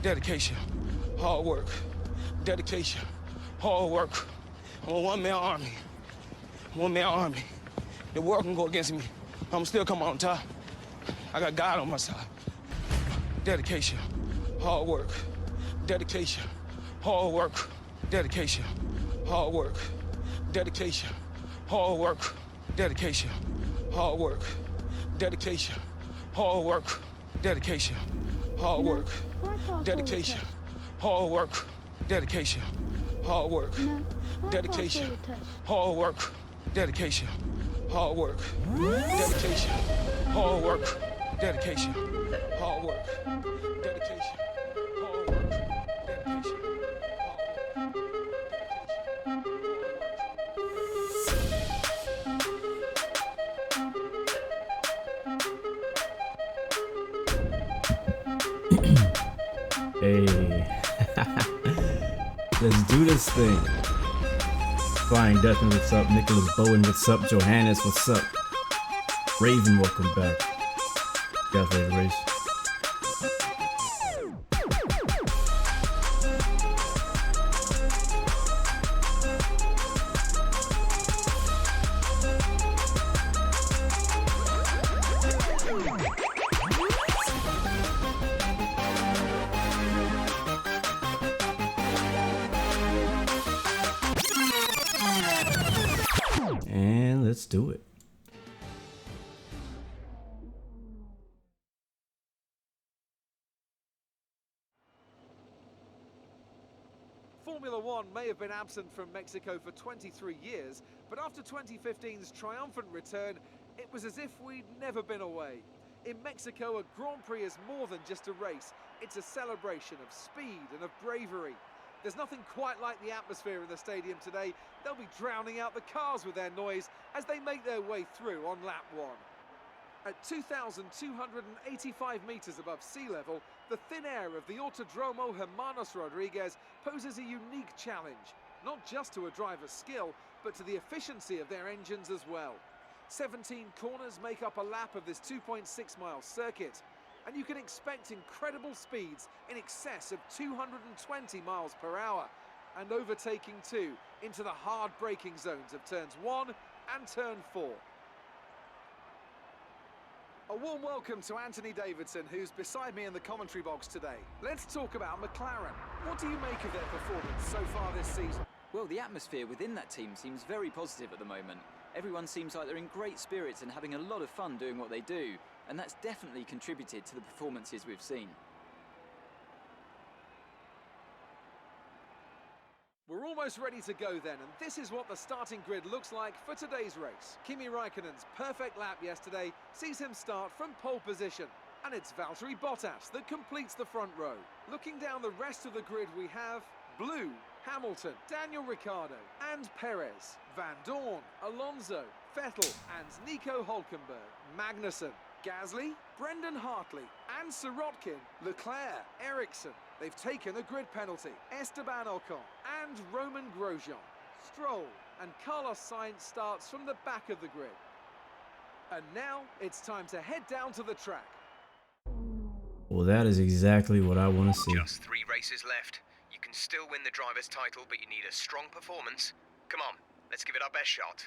dedication, hard work, dedication, hard work. I'm a one-man army. One-man army. The world can go against me. I'm still come on top. I got God on my side. Dedication, hard work, dedication, hard work, dedication, hard work, dedication, hard work, dedication, hard work, dedication, hard work, dedication, hard work, dedication, hard work, dedication, hard work, dedication, hard work, dedication, hard work, dedication, hard work, dedication, hard work, dedication, hard work, dedication, Hey, let's do this thing. Flying Dutchman, what's up? Nicholas Bowen, what's up? Johannes, what's up? Raven, welcome back. Guys, ready to race? And let's do it. Formula One may have been absent from Mexico for 23 years, but after 2015's triumphant return, it was as if we'd never been away. In Mexico, a Grand Prix is more than just a race. It's a celebration of speed and of bravery. There's nothing quite like the atmosphere in the stadium today. They'll be drowning out the cars with their noise as they make their way through on lap one. At 2,285 meters above sea level, the thin air of the Autodromo Hermanos Rodriguez poses a unique challenge, not just to a driver's skill, but to the efficiency of their engines as well. 17 corners make up a lap of this 2.6-mile circuit, and you can expect incredible speeds in excess of 220 miles per hour, and overtaking too into the hard braking zones of turns 1 and turn 4. A warm welcome to Anthony Davidson, who's beside me in the commentary box today. Let's talk about McLaren. What do you make of their performance so far this season? Well, the atmosphere within that team seems very positive at the moment. Everyone seems like they're in great spirits and having a lot of fun doing what they do, and that's definitely contributed to the performances we've seen. We're almost ready to go then, and this is what the starting grid looks like for today's race. Kimi Raikkonen's perfect lap yesterday sees him start from pole position, and it's Valtteri Bottas that completes the front row. Looking down the rest of the grid, we have blue, Hamilton, Daniel Ricciardo and Perez, Van Dorn, Alonso, Vettel and Nico Hülkenberg, Magnussen, Gasly, Brendan Hartley and Sirotkin, Leclerc, Ericsson. They've taken a grid penalty. Esteban Ocon and Roman Grosjean. Stroll and Carlos Sainz starts from the back of the grid. And now it's time to head down to the track. Well, that is exactly what I want to see. Just 3 races left. You can still win the driver's title, but you need a strong performance. Come on, let's give it our best shot.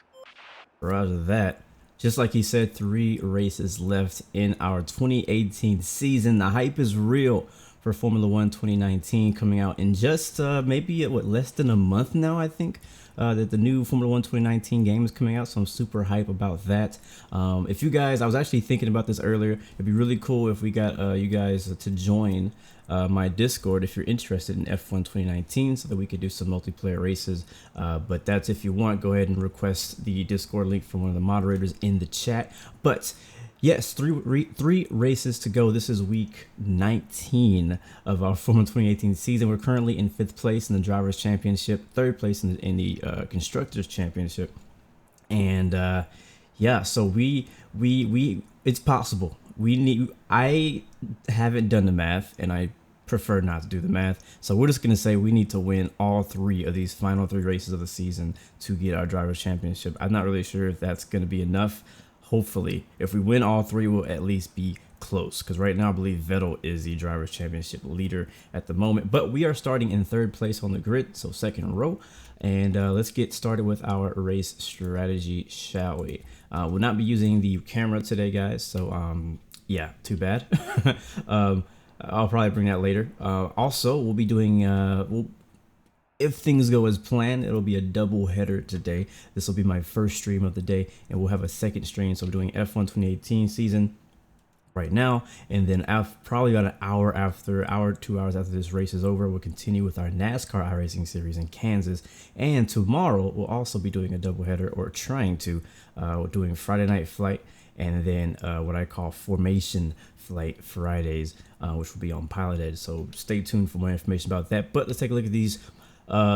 Roger that. Just like he said, 3 races left in our 2018 season. The hype is real for Formula One 2019, coming out in just maybe less than a month now, I think. That the new Formula One 2019 game is coming out, so I'm super hype about that. If you guys, I was actually thinking about this earlier, it'd be really cool if we got you guys to join my Discord if you're interested in F1 2019, so that we could do some multiplayer races. But that's if you want, go ahead and request the Discord link from one of the moderators in the chat. But yes, three races to go. This is week 19 of our Formula 2018 season. We're currently in 5th place in the Drivers' Championship, 3rd place in the Constructors' Championship. And yeah, so we it's possible. I haven't done the math, and I prefer not to do the math. So we're just going to say we need to win all 3 of these final 3 races of the season to get our Drivers' Championship. I'm not really sure if that's going to be enough. Hopefully, if we win all 3, we'll at least be close, because right now I believe Vettel is the Drivers' Championship leader at the moment. But we are starting in 3rd place on the grid, so 2nd row. And let's get started with our race strategy, shall we? We'll not be using the camera today, guys, so yeah, too bad. I'll probably bring that later. Also, we'll be doing, if things go as planned, it'll be a double header today. This will be my first stream of the day, and we'll have a second stream. So we're doing F1 2018 season right now, and then probably about an hour, 2 hours after this race is over, we'll continue with our NASCAR iRacing series in Kansas. And tomorrow we'll also be doing a double header, or trying to. We're doing Friday Night Flight, and then what I call Formation Flight Fridays, which will be on Pilot Edge. So stay tuned for more information about that. But let's take a look at these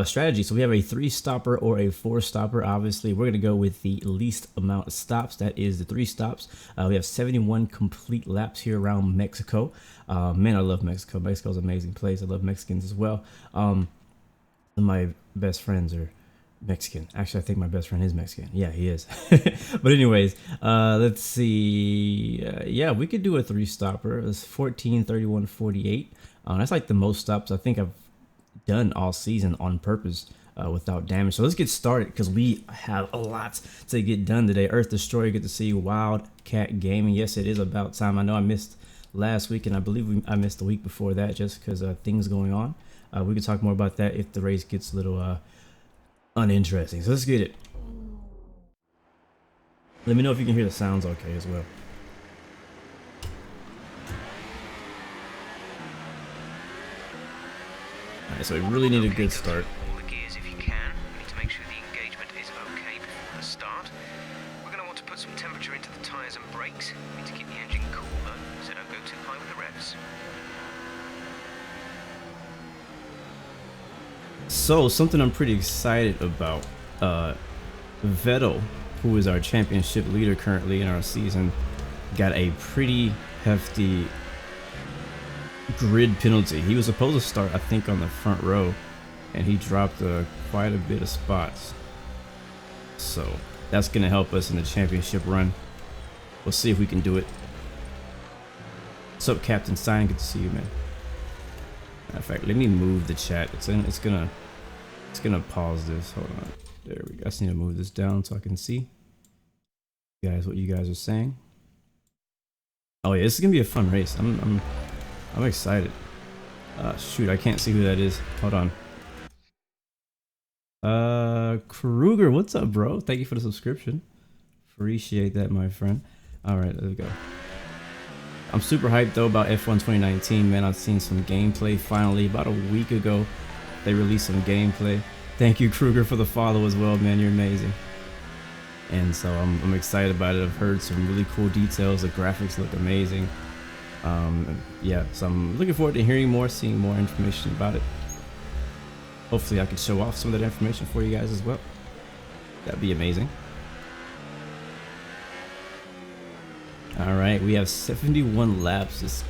strategy. So we have a 3-stopper or a 4-stopper. Obviously, we're going to go with the least amount of stops. That is the 3 stops. We have 71 complete laps here around Mexico. Man, I love Mexico. Mexico's an amazing place. I love Mexicans as well. My best friends are Mexican. Actually, I think my best friend is Mexican. Yeah, he is. But anyways, let's see. Yeah, we could do a 3-stopper. It's 14, 31, 48. That's like the most stops I think I've done all season on purpose without damage. So let's get started, because we have a lot to get done today. Earth Destroyer, good to see you. Wildcat Gaming, yes, it is about time. I know I missed last week, and I believe I missed the week before that just because things going on. We can talk more about that if the race gets a little uninteresting. So let's get it. Let me know if you can hear the sounds okay as well. Alright, so we really need a good start. All the gears if you can. You need to make sure the engagement is okay before the start. We're going to want to put some temperature into the tyres and brakes. You need to keep the engine cool though, so don't go too high with the revs. So something I'm pretty excited about, Vettel, who is our championship leader currently in our season, got a pretty hefty grid penalty. He was supposed to start, I think, on the front row, and he dropped quite a bit of spots. So that's gonna help us in the championship run. We'll see if we can do it. What's up, Captain Stein? Good to see you, man. Matter of fact, let me move the chat. It's gonna pause this. Hold on. There we go. I just need to move this down so I can see what you guys are saying. Oh yeah, this is gonna be a fun race. I'm excited. Shoot, I can't see who that is. Hold on. Kruger, what's up, bro? Thank you for the subscription. Appreciate that, my friend. All right, let's go. I'm super hyped though about F1 2019, man. I've seen some gameplay finally. About a week ago, they released some gameplay. Thank you, Kruger, for the follow as well, man. You're amazing. And so I'm excited about it. I've heard some really cool details. The graphics look amazing. Yeah, so I'm looking forward to hearing more, seeing more information about it. Hopefully I can show off some of that information for you guys as well. That'd be amazing. All right, we have 71 laps.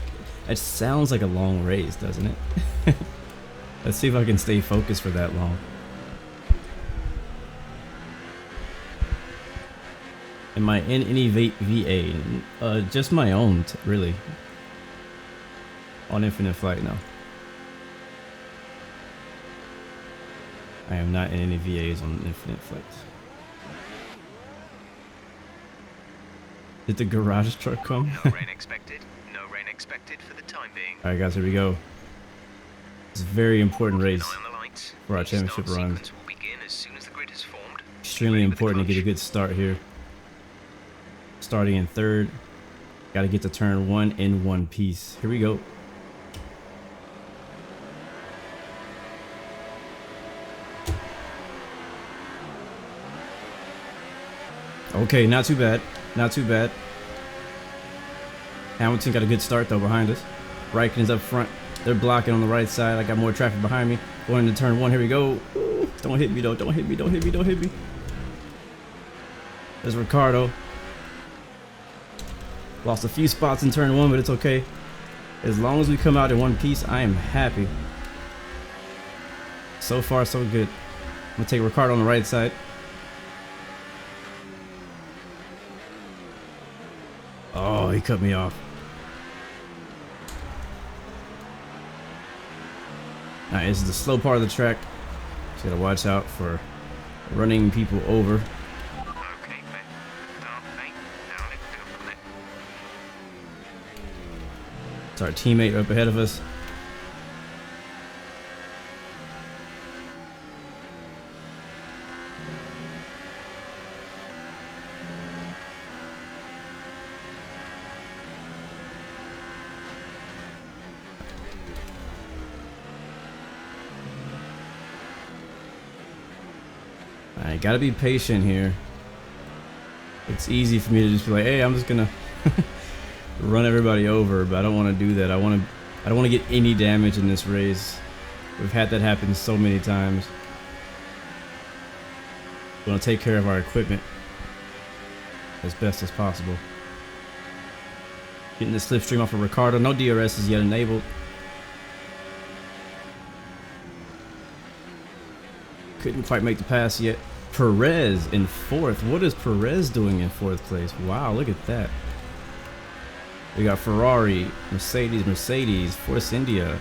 It sounds like a long race, doesn't it? Let's see if I can stay focused for that long. Am I in any VA? Just my own, really. On Infinite Flight now. I am not in any VAs on Infinite Flight. Did the garage truck come? No rain expected. No rain expected for the time being. Alright guys, here we go. It's a very important race for our championship run. Extremely important to get a good start here. Starting in third. Got to get to turn 1 in one piece. Here we go. Okay, not too bad. Not too bad. Hamilton got a good start though behind us. Raikkonen's up front. They're blocking on the right side. I got more traffic behind me. Going into turn 1. Here we go. Ooh, don't hit me though. Don't hit me. Don't hit me. Don't hit me. There's Ricardo. Lost a few spots in turn 1, but it's okay. As long as we come out in one piece, I am happy. So far, so good. I'm gonna take Ricardo on the right side. Oh, he cut me off. Alright, this is the slow part of the track. So gotta watch out for running people over. Okay, left, start, mate. Now let's go left. It's our teammate up ahead of us. I gotta be patient here. It's easy for me to just be like, hey, I'm just gonna run everybody over, but I don't want to do that. I don't want to get any damage in this race. We've had that happen so many times. We want to take care of our equipment as best as possible. Getting the slipstream off of Ricardo. No DRS is yet enabled. Couldn't quite make the pass yet. Perez in 4th. What is Perez doing in 4th place? Wow, look at that. We got Ferrari, Mercedes, Force India,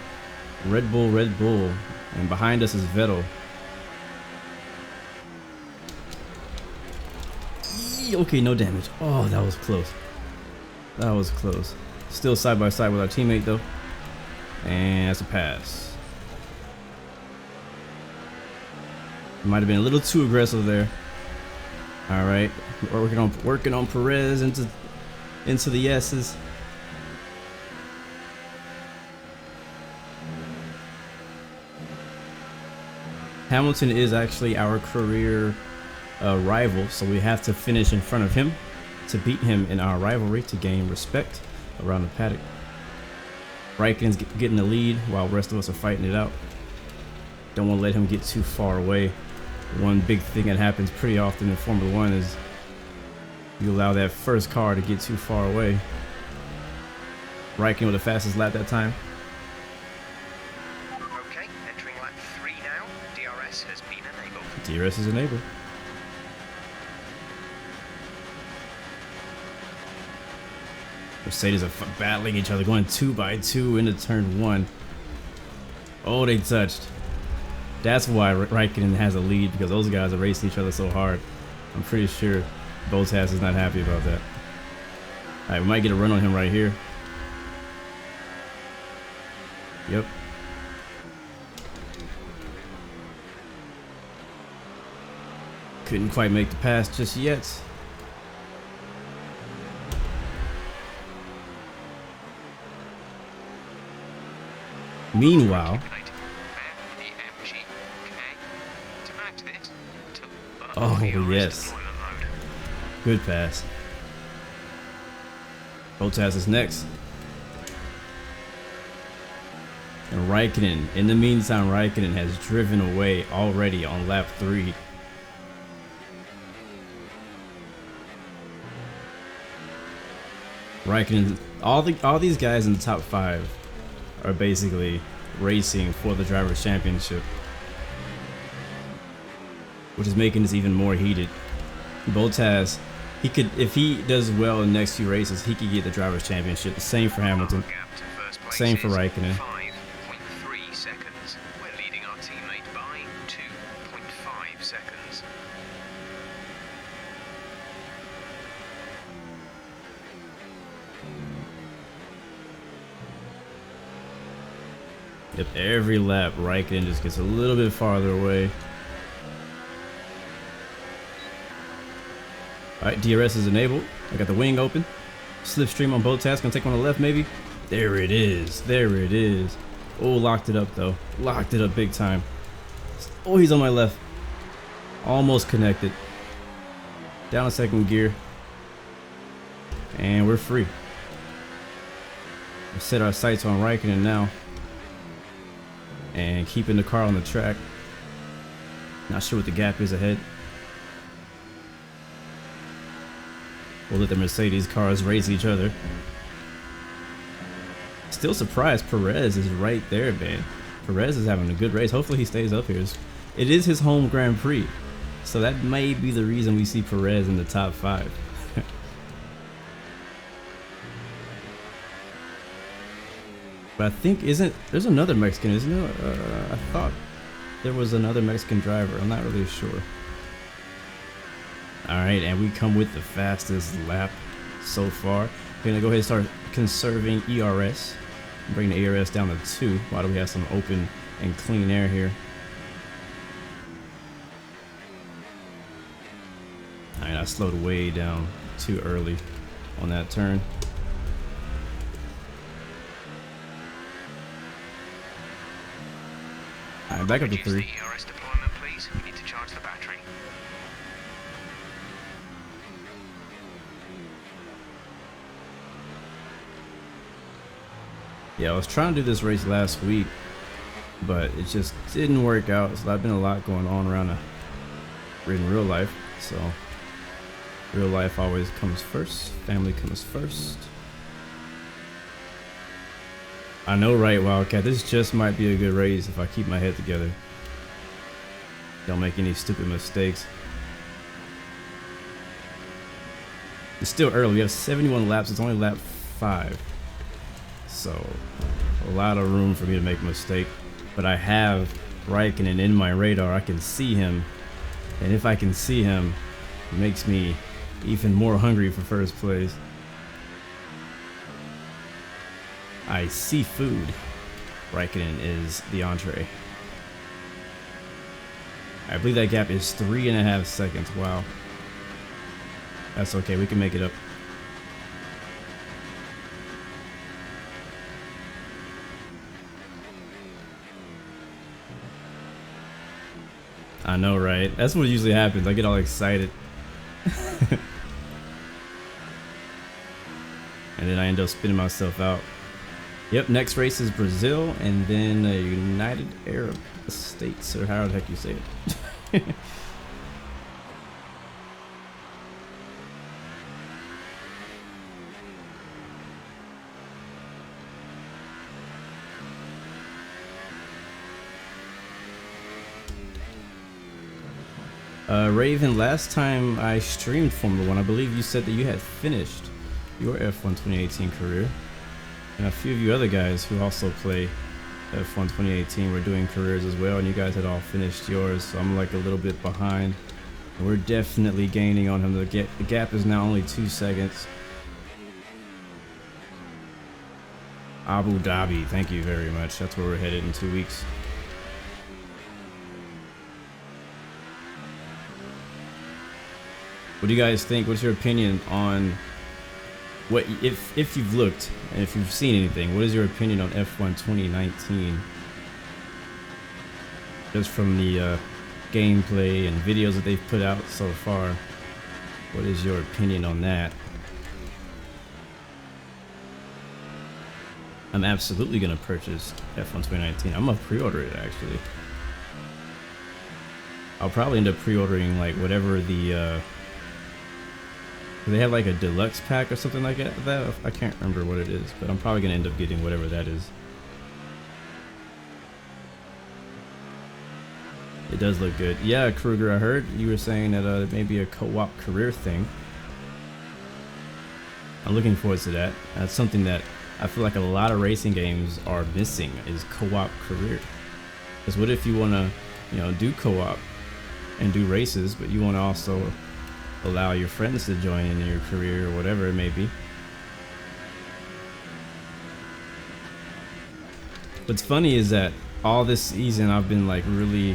Red Bull, and behind us is Vettel. Okay, no damage. Oh, that was close. That was close. Still side by side with our teammate though. And that's a pass. Might have been a little too aggressive there. All right, working on Perez into the S's. Hamilton is actually our career rival, so we have to finish in front of him to beat him in our rivalry to gain respect around the paddock. Raikkonen's getting the lead while the rest of us are fighting it out. Don't want to let him get too far away. One big thing that happens pretty often in Formula 1 is you allow that first car to get too far away. Raikkonen with the fastest lap that time. Okay, entering lap 3 now. DRS has been enabled. DRS is enabled. Mercedes are battling each other, going 2 by 2 into turn 1. Oh, they touched. That's why Raikkonen has a lead, because those guys are racing each other so hard. I'm pretty sure Bottas is not happy about that. Alright, we might get a run on him right here. Yep. Couldn't quite make the pass just yet. Meanwhile, oh yes, good pass. Bottas is next. And Raikkonen, in the meantime, Raikkonen has driven away already on lap 3. Raikkonen, all these guys in the top 5 are basically racing for the Drivers' Championship, which is making this even more heated. Bottas, he could, if he does well in the next few races, he could get the Drivers' Championship. The same for Hamilton, same for Raikkonen. 5.3 seconds. We're leading our teammate by 2.5 seconds. Yep, every lap Raikkonen just gets a little bit farther away. Alright, DRS is enabled. I got the wing open. Slipstream on Bottas. Gonna take on the left maybe. There it is. There it is. Oh, locked it up though. Locked it up big time. Oh, he's on my left. Almost connected. Down a second gear. And we're free. We'll set our sights on Raikkonen now. And keeping the car on the track. Not sure what the gap is ahead. We'll let the Mercedes cars race each other. Still surprised Perez is right there, man. Perez is having a good race. Hopefully he stays up here. It is his home Grand Prix, so that may be the reason we see Perez in the top 5. But I think there's another Mexican, isn't there? I thought there was another Mexican driver. I'm not really sure. All right, and we come with the fastest lap so far. We're gonna go ahead and start conserving ERS. Bring the ERS down to 2 while we have some open and clean air here. All right, I slowed way down too early on that turn. All right, back up to 3. The ERS deployment, please. We need to charge the battery. Yeah, I was trying to do this race last week, but it just didn't work out. So I've been a lot going on around in real life. So real life always comes first. Family comes first. I know, right, Wildcat? This just might be a good race if I keep my head together. Don't make any stupid mistakes. It's still early. We have 71 laps. It's only lap 5. So a lot of room for me to make a mistake. But I have Raikkonen in my radar. I can see him. And if I can see him, it makes me even more hungry for first place. I see food. Raikkonen is the entree. I believe that gap is 3.5 seconds. Wow. That's okay. We can make it up. I know, right? That's what usually happens. I get all excited. And then I end up spinning myself out. Yep, next race is Brazil, and then United Arab States, or how the heck you say it. Raven, last time I streamed Formula 1, I believe you said that you had finished your F1 2018 career. And a few of you other guys who also play F1 2018 were doing careers as well, and you guys had all finished yours, so I'm like a little bit behind. And we're definitely gaining on him. The gap is now only 2 seconds. Abu Dhabi, thank you very much. That's where we're headed in 2 weeks. What do you guys think? What's your opinion on what, if you've looked and if you've seen anything, what is your opinion on F1 2019? Just from the gameplay and videos that they've put out so far, what is your opinion on that? I'm absolutely gonna purchase F1 2019. I'm gonna pre-order it actually. I'll probably end up pre-ordering like whatever the they have like a deluxe pack or something like that. I can't remember what it is, but I'm probably gonna end up getting whatever that is. It does look good. Yeah, Kruger, I heard you were saying that it may be a co-op career thing. I'm looking forward to that. That's something that I feel like a lot of racing games are missing, is co-op career. Because what if you want to, you know, do co-op and do races, but you want to also allow your friends to join in your career or whatever it may be. What's funny is that all this season I've been like really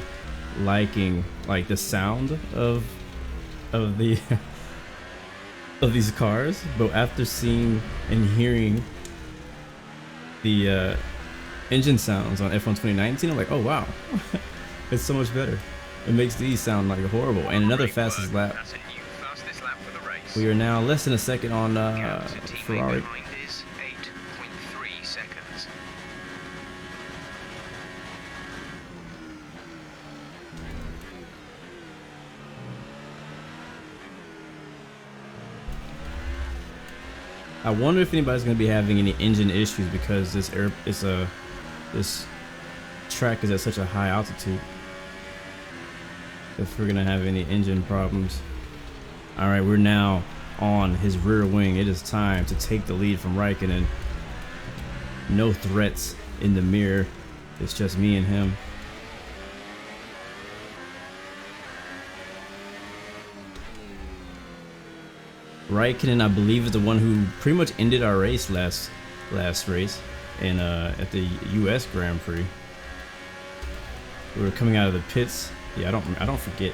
liking like the sound of the of these cars, but after seeing and hearing the engine sounds on F1 2019, I'm like, oh wow, it's so much better. It makes these sound like horrible. And another fastest lap. We are now less than a second on Ferrari. Is 8.3 seconds. I wonder if anybody's going to be having any engine issues because this track is at such a high altitude. If we're going to have any engine problems. All right, we're now on his rear wing. It is time to take the lead from Raikkonen. no threats in the mirror. It's just me and him. Raikkonen, I believe, is the one who pretty much ended our race last race in at the US Grand Prix. We were coming out of the pits. Yeah, I don't forget.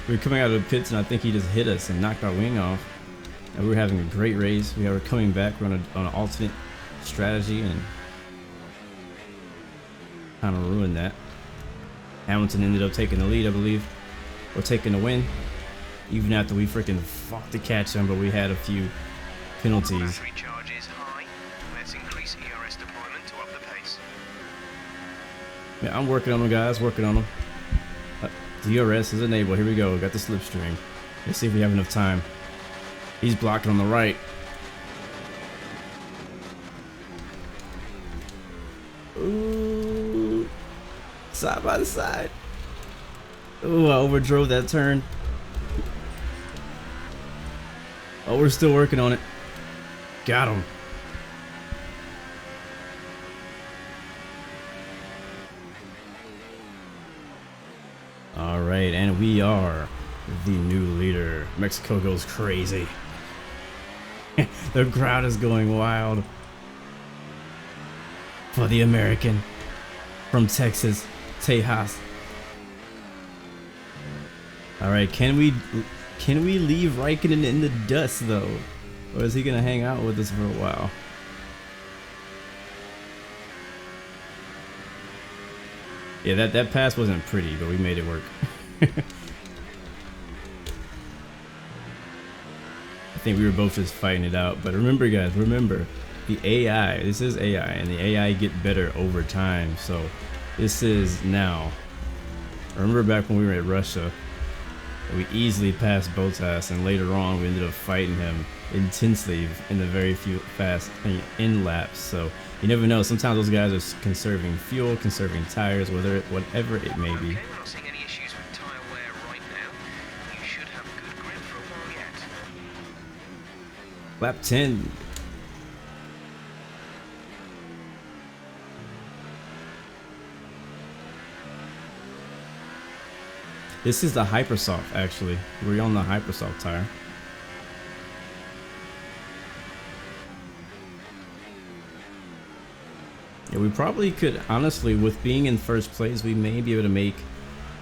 We were coming out of the pits and I think he just hit us and knocked our wing off. And we were having a great race. We were coming back. We're on an alternate strategy and kind of ruined that. Hamilton ended up taking the lead, I believe, or taking the win. Even after we freaking fought to catch him, but we had a few penalties. Battery charge is high. Let's increase ERS deployment to up the pace. Yeah, I'm working on them, guys. Working on them. DRS is enabled. Here we go. Got the slipstream. Let's see if we have enough time. He's blocking on the right. Ooh. Side by the side. Ooh, I overdrove that turn. Oh, we're still working on it. Got him. All right, and we are the new leader. Mexico goes crazy. The crowd is going wild for the American from Texas, Tejas. All right, can we leave Raikkonen in the dust though, or is he gonna hang out with us for a while? Yeah, that pass wasn't pretty, but we made it work. I think we were both just fighting it out. But remember, guys, remember the AI. This is AI, and the AI get better over time. So this is now. I remember back when we were at Russia, we easily passed Bottas, and later on we ended up fighting him intensely in the very few fast in laps. So you never know. Sometimes those guys are conserving fuel, conserving tires, whatever it may be. Okay, we're not seeing any issues with tyre wear right now. You should have good grip for a while yet. Lap 10. This is the Hypersoft, actually. We're on the Hypersoft tire. Yeah, we probably could, honestly, with being in first place, we may be able to make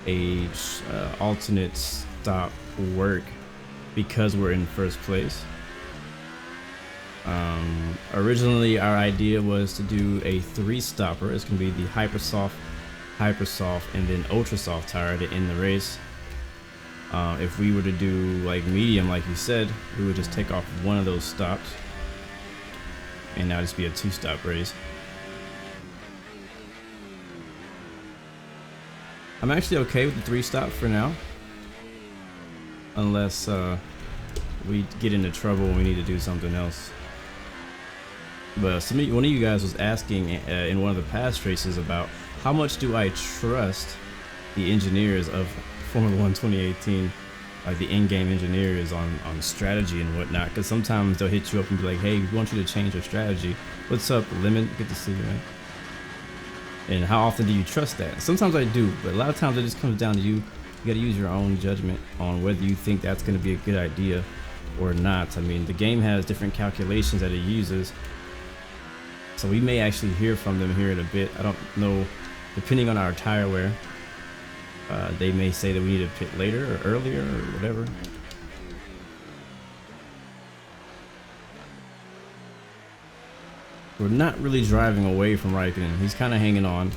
a alternate stop work because we're in first place. Originally, our idea was to do a 3-stopper. It's going to be the Hypersoft, and then Ultrasoft tire to end the race. If we were to do like medium, like you said, we would just take off one of those stops, and now just be a 2-stop race. I'm actually okay with the 3-stop for now, unless we get into trouble and we need to do something else. But one of you guys was asking in one of the past races about how much do I trust the engineers of Formula 1 2018, like the in-game engineers on strategy and whatnot, because sometimes they'll hit you up and be like, hey, we want you to change your strategy. What's up, Lemon? Good to see you, man. And how often do you trust that? Sometimes I do, but a lot of times it just comes down to you. You gotta use your own judgment on whether you think that's gonna be a good idea or not. I mean, the game has different calculations that it uses, so we may actually hear from them here in a bit. I don't know, depending on our tire wear. They may say that we need to pit later or earlier or whatever. We're not really driving away from Raikkonen. He's kind of hanging on.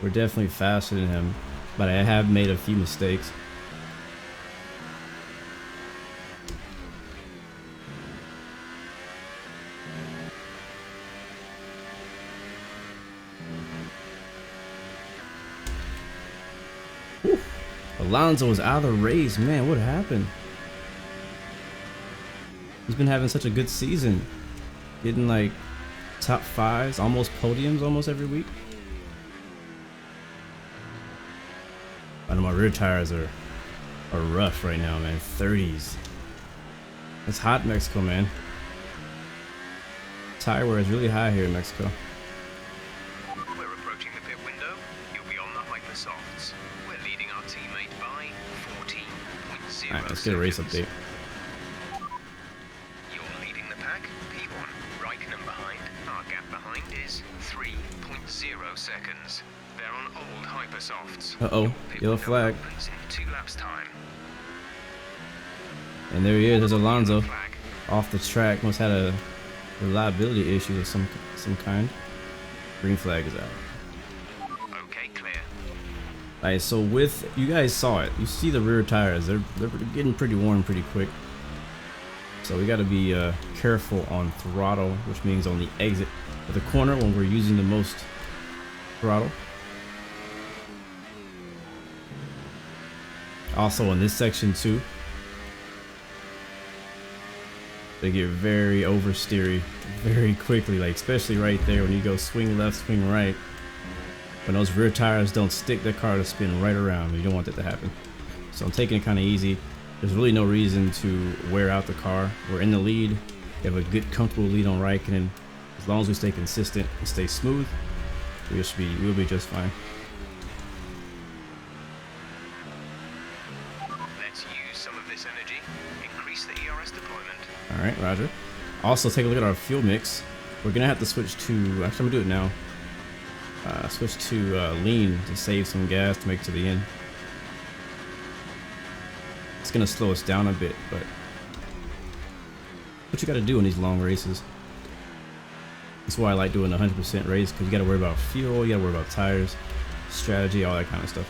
We're definitely faster than him, but I have made a few mistakes. Whew. Alonso is out of the race. Man, what happened? He's been having such a good season. Getting like top 5s, almost podiums almost every week. I know my rear tires are rough right now, man. 30s. It's hot in Mexico, man. tire wear is really high here in Mexico. We're approaching the pit window. You'll be on the Hypersofts. We're leading our teammate by 14.0 Alright, let's get a race update. You're leading the pack, P1. Raikkonen behind. Our gap behind is 3.0 seconds. They're on old Hypersofts. Uh-oh, Pit yellow window flag. opens in 2 laps time. And there he is, there's Alonso. Flag. Off the track, must have had a reliability issue of some kind. Green flag is out. Okay, clear. Alright, so with, you guys saw it. You see the rear tires, they're getting pretty worn pretty quick. So we got to be careful on throttle, which means on the exit of the corner when we're using the most throttle. Also in this section too, they get very oversteery very quickly, like especially right there when you go swing left, swing right. When those rear tires don't stick, that car will spin right around. You don't want that to happen. So I'm taking it kind of easy. There's really no reason to wear out the car. We're in the lead. We have a good, comfortable lead on Raikkonen. As long as we stay consistent and stay smooth, we'll be just fine. Let's use some of this energy. Increase the ERS deployment. All right, Roger. Also, take a look at our fuel mix. We're gonna have to switch to. Actually, I'm gonna do it now. Switch to lean to save some gas to make it to the end. It's gonna slow us down a bit, but what you gotta do in these long races. That's why I like doing a 100% race, because you gotta worry about fuel, you gotta worry about tires, strategy, all that kind of stuff.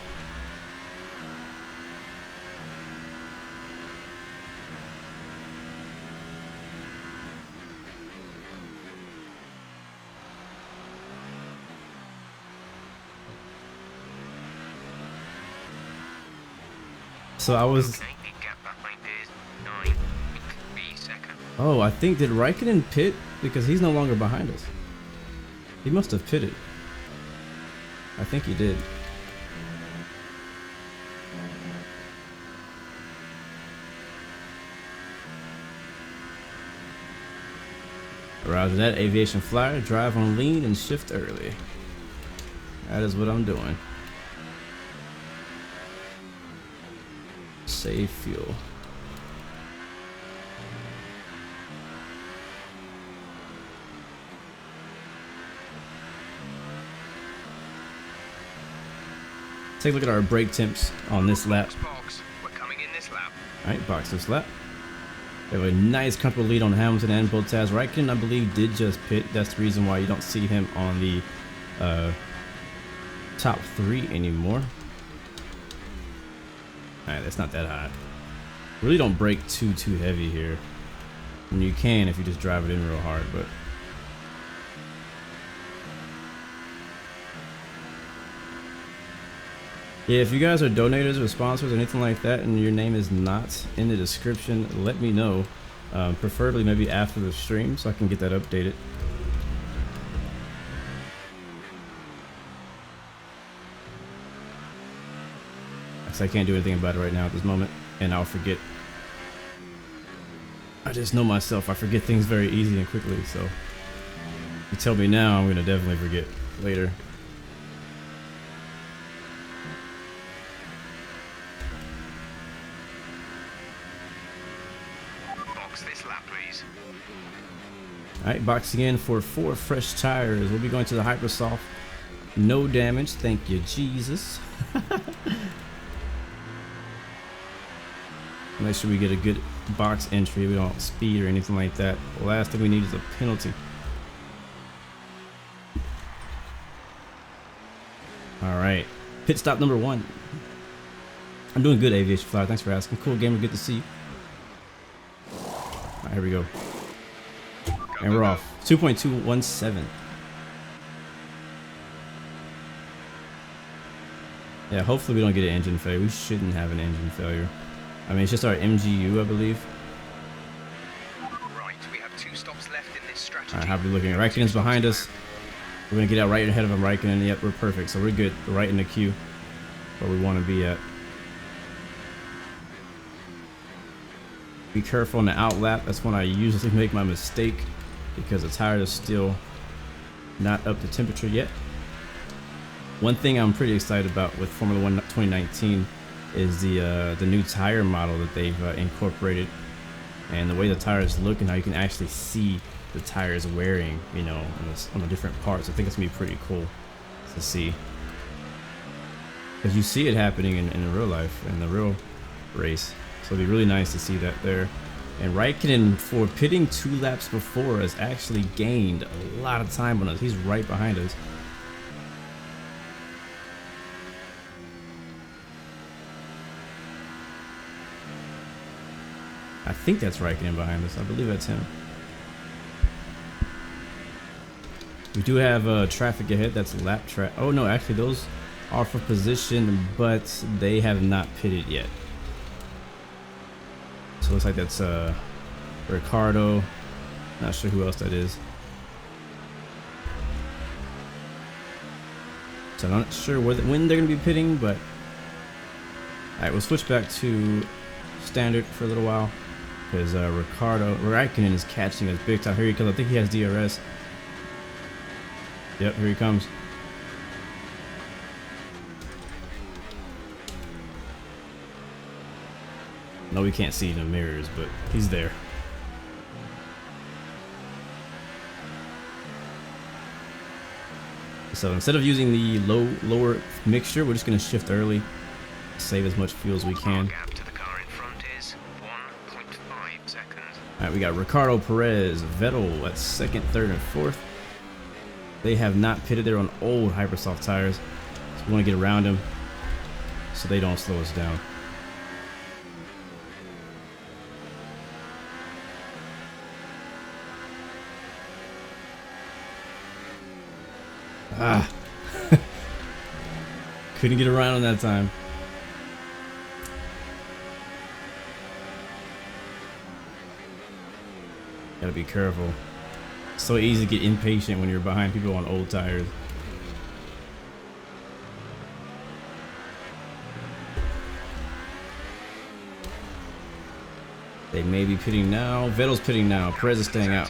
So I was. Okay, the gap behind is 9.3 seconds. Oh, I think, did Raikkonen pit? Because he's no longer behind us. He must have pitted. I think he did. Roger that, Aviation Flyer. Drive on lean and shift early. That is what I'm doing. Save fuel. Take a look at our brake temps on this lap. Box, we're coming in this lap. Alright, box this lap. We have a nice comfortable lead on Hamilton and Bottas. Raikkonen, I believe, did just pit. That's the reason why you don't see him on the top 3 anymore. Alright, that's not that hot. Really don't brake too heavy here. And you can if you just drive it in real hard, but yeah, if you guys are donators or sponsors or anything like that and your name is not in the description, let me know. Preferably maybe after the stream so I can get that updated. I can't do anything about it right now at this moment, and I'll forget. I just know myself, I forget things very easy and quickly, so you tell me now, I'm gonna definitely forget later. Box this lap, please. Alright, boxing in for 4 fresh tires. We'll be going to the Hypersoft. No damage, thank you, Jesus. Make sure we get a good box entry. We don't speed or anything like that. The last thing we need is a penalty. Alright, pit stop number 1. I'm doing good, Aviation Flyer. Thanks for asking. Cool gamer, good to see you. Alright, here we go. And we're off. 2.217. Yeah, hopefully we don't get an engine failure. We shouldn't have an engine failure. I mean, it's just our MGU, I believe. Right, we have 2 stops left in this strategy. Alright, how are we looking? Raikkonen's behind us. We're gonna get out right ahead of him, Raikkonen. Yep, we're perfect. So we're good. We're right in the queue where we want to be at. Be careful on the out lap. That's when I usually make my mistake. because the tires are still not up to temperature yet. One thing I'm pretty excited about with Formula 1 2019 is the new tire model that they've incorporated, and the way the tires look and how you can actually see the tires wearing, you know, on the different parts. I think it's gonna be pretty cool to see, because you see it happening in real life, in the real race. So it'd be really nice to see that there. And Raikkonen, for pitting 2 laps before us, actually gained a lot of time on us. He's right behind us. I think that's Raikkonen behind us. I believe that's him. We do have traffic ahead. That's lap track. Oh no, actually those are for position, but they have not pitted yet. So it looks like that's Ricardo. Not sure who else that is. So I'm not sure when they're going to be pitting, but alright, we'll switch back to standard for a little while, because Raikkonen is catching us big time. Here he comes. I think he has DRS. Yep, here he comes. No, we can't see in the mirrors, but he's there. So instead of using the lower mixture, we're just going to shift early, save as much fuel as we can. Gap to the car in front is 1.5 seconds. All right, we got Ricardo, Perez, Vettel at second, third, and fourth. They have not pitted. They're on old Hypersoft tires, so we want to get around them so they don't slow us down. Ah, couldn't get around on that time. Gotta be careful. So easy to get impatient when you're behind people on old tires. They may be pitting now. Vettel's pitting now. Perez is staying out.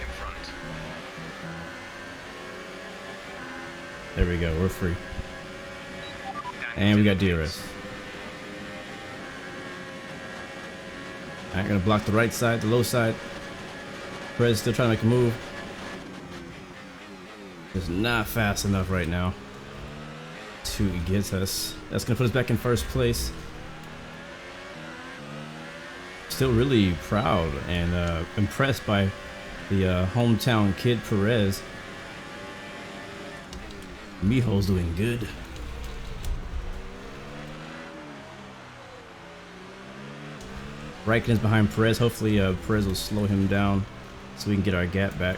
There we go, we're free. And we got DRS. Alright, gonna block the right side, the low side. Perez still trying to make a move. It's not fast enough right now to get us. That's gonna put us back in first place. Still really proud and impressed by the hometown kid Perez. Mijo's doing good. Raikkonen's behind Perez. Hopefully Perez will slow him down so we can get our gap back.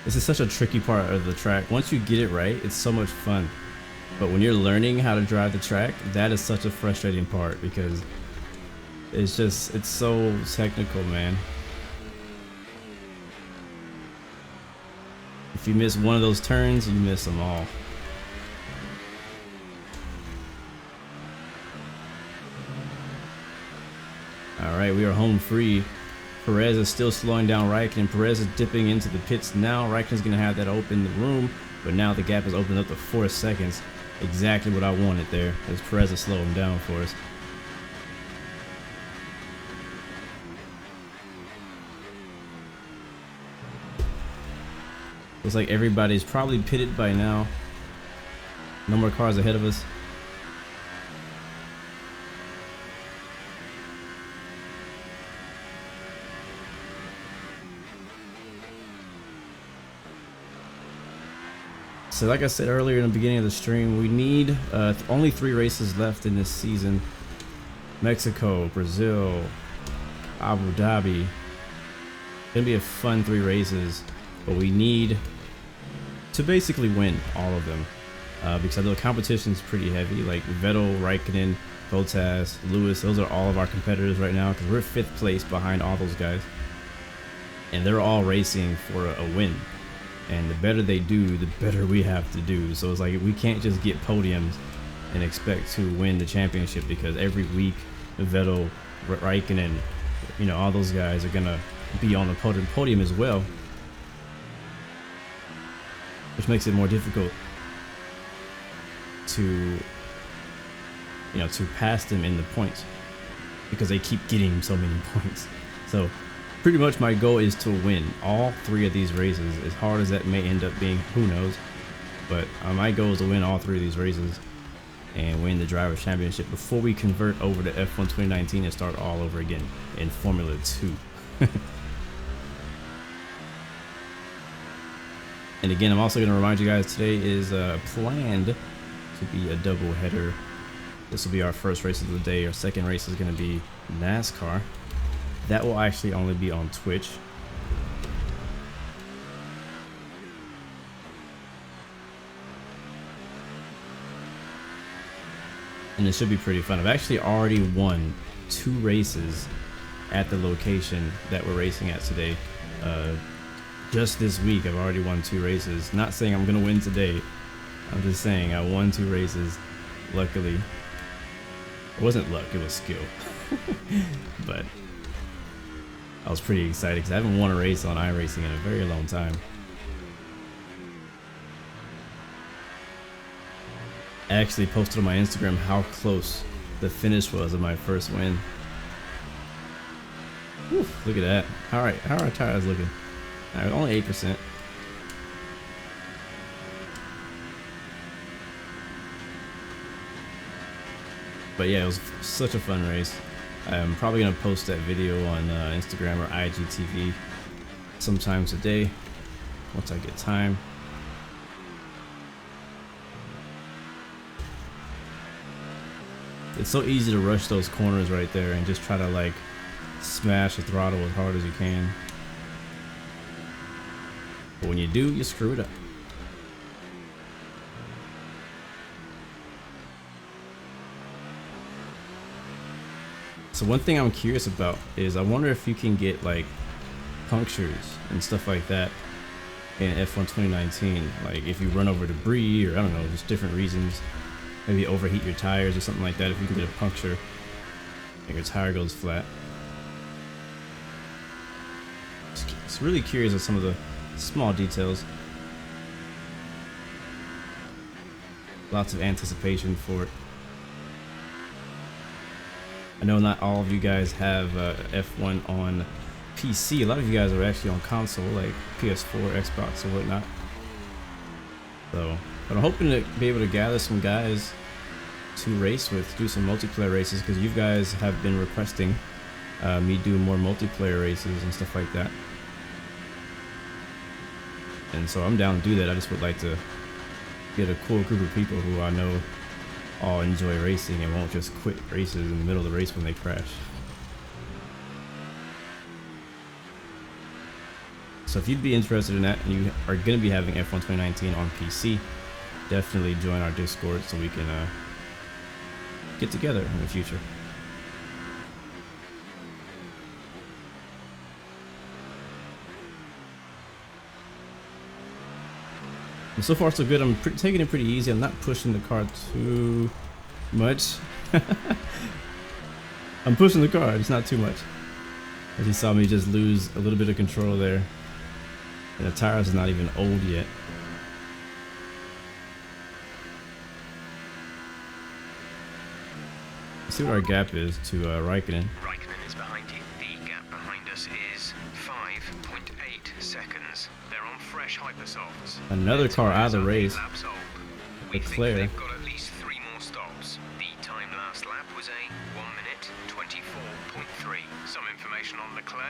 This is such a tricky part of the track. Once you get it right, it's so much fun. But when you're learning how to drive the track, that is such a frustrating part, because it's so technical, man. If you miss one of those turns, you miss them all. Alright, we are home free. Perez is still slowing down Raikkonen. Perez is dipping into the pits now. Raikkonen's going to have that open the room, but now the gap is opened up to 4 seconds. Exactly what I wanted there, as Perez is slowing down for us. Looks like everybody's probably pitted by now. No more cars ahead of us. So like I said earlier in the beginning of the stream, we need only 3 races left in this season. Mexico, Brazil, Abu Dhabi. Gonna be a fun 3 races, but we need to basically win all of them, because the competition is pretty heavy. Like Vettel, Raikkonen, Bottas, Lewis, those are all of our competitors right now, because we're 5th place behind all those guys, and they're all racing for a win. And the better they do, the better we have to do. So it's like we can't just get podiums and expect to win the championship, because every week Vettel, Raikkonen, you know, all those guys are gonna be on the podium as well, which makes it more difficult to, you know, to pass them in the points, because they keep getting so many points. So pretty much my goal is to win all 3 of these races. As hard as that may end up being, who knows, but my goal is to win all 3 of these races and win the Drivers' Championship before we convert over to F1 2019 and start all over again in Formula 2. And again, I'm also going to remind you guys, today is planned to be a double header. This will be our first race of the day. Our second race is going to be NASCAR. That will actually only be on Twitch. And it should be pretty fun. I've actually already won 2 races at the location that we're racing at today. Just this week, I've already won 2 races. Not saying I'm gonna win today. I'm just saying I won 2 races. Luckily, it wasn't luck; it was skill. But I was pretty excited because I haven't won a race on iRacing in a very long time. I actually posted on my Instagram how close the finish was of my first win. Whew, look at that. How are our tires looking? All right, only 8%. But yeah, it was such a fun race. I'm probably gonna post that video on Instagram or IGTV sometime today once I get time. It's so easy to rush those corners right there and just try to like smash the throttle as hard as you can. But when you do, you screw it up. So one thing I'm curious about is I wonder if you can get like punctures and stuff like that in F1 2019. Like if you run over debris, or I don't know, just different reasons. Maybe overheat your tires or something like that. If you can get a puncture and your tire goes flat. Just really curious of some of the small details. Lots of anticipation for it. I know not all of you guys have F1 on PC. A lot of you guys are actually on console, like PS4, Xbox, or whatnot. So, but I'm hoping to be able to gather some guys to race with, do some multiplayer races, because you guys have been requesting me do more multiplayer races and stuff like that. And so I'm down to do that. I just would like to get a cool group of people who I know all enjoy racing and won't just quit races in the middle of the race when they crash. So if you'd be interested in that and you are going to be having F1 2019 on PC, definitely join our Discord so we can get together in the future. And so far so good. I'm taking it pretty easy. I'm not pushing the car too much. I'm pushing the car, it's not too much. As you saw me just lose a little bit of control there. And the tires are not even old yet. Let's see what our gap is to Raikkonen. Raikkonen is behind you. The gap behind us is 5.8 seconds. They're on fresh hypersofts. Another car out of the race. We think Leclerc. they've got at least 3 more stops. The time last lap was a 1 minute 24.3. Some information on Leclerc.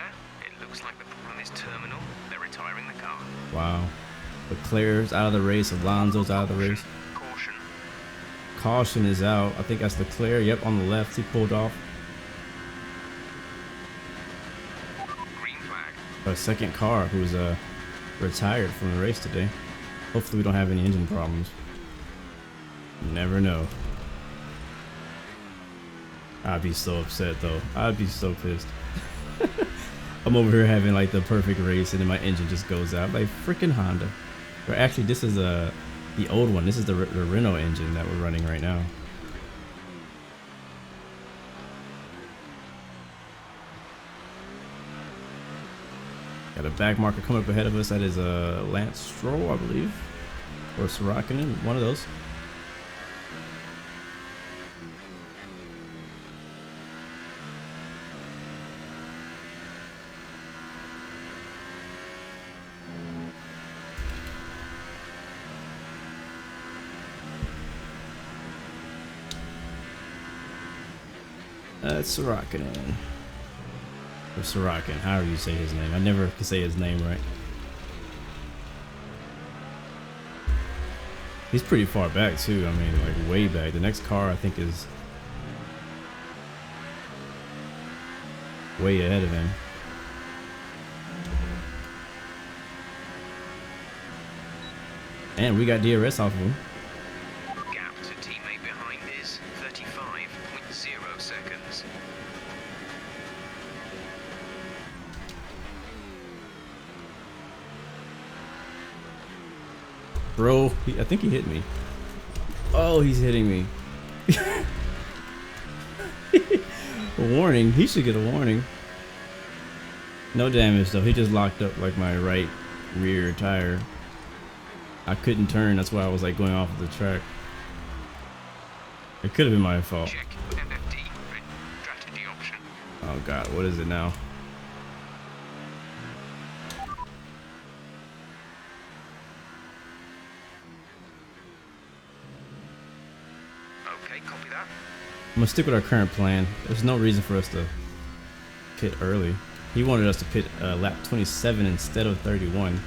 It looks like the problem is terminal. They're retiring the car. Wow. Leclerc's out of the race. Alonso's out of the race. Caution. Caution is out. I think that's Leclerc. Yep, on the left. He pulled off. Green flag. Our second car who's retired from the race today. Hopefully we don't have any engine problems. You never know. I'd be so upset though. I'd be so pissed. I'm over here having like the perfect race and then my engine just goes out. Like freaking Honda. Or actually, this is the old one. This is the Renault engine that we're running right now. Got a back marker coming up ahead of us. That is a Lance Stroll, I believe, or Sorokin, one of those. That's Sorokin. Or Sorokin, however you say his name. I never can say his name right. He's pretty far back too. I mean, like way back. The next car I think is way ahead of him. And we got DRS off of him. Gap to teammate behind is 35.0 seconds. Bro, I think he hit me. Oh, he's hitting me. A warning. He should get a warning. No damage though. He just locked up like my right rear tire. I couldn't turn. That's why I was like going off of the track. It could have been my fault. Check FFD strategy option. Oh god, what is it now? Okay, copy that. I'm gonna stick with our current plan. There's no reason for us to pit early. He wanted us to pit lap 27 instead of 31.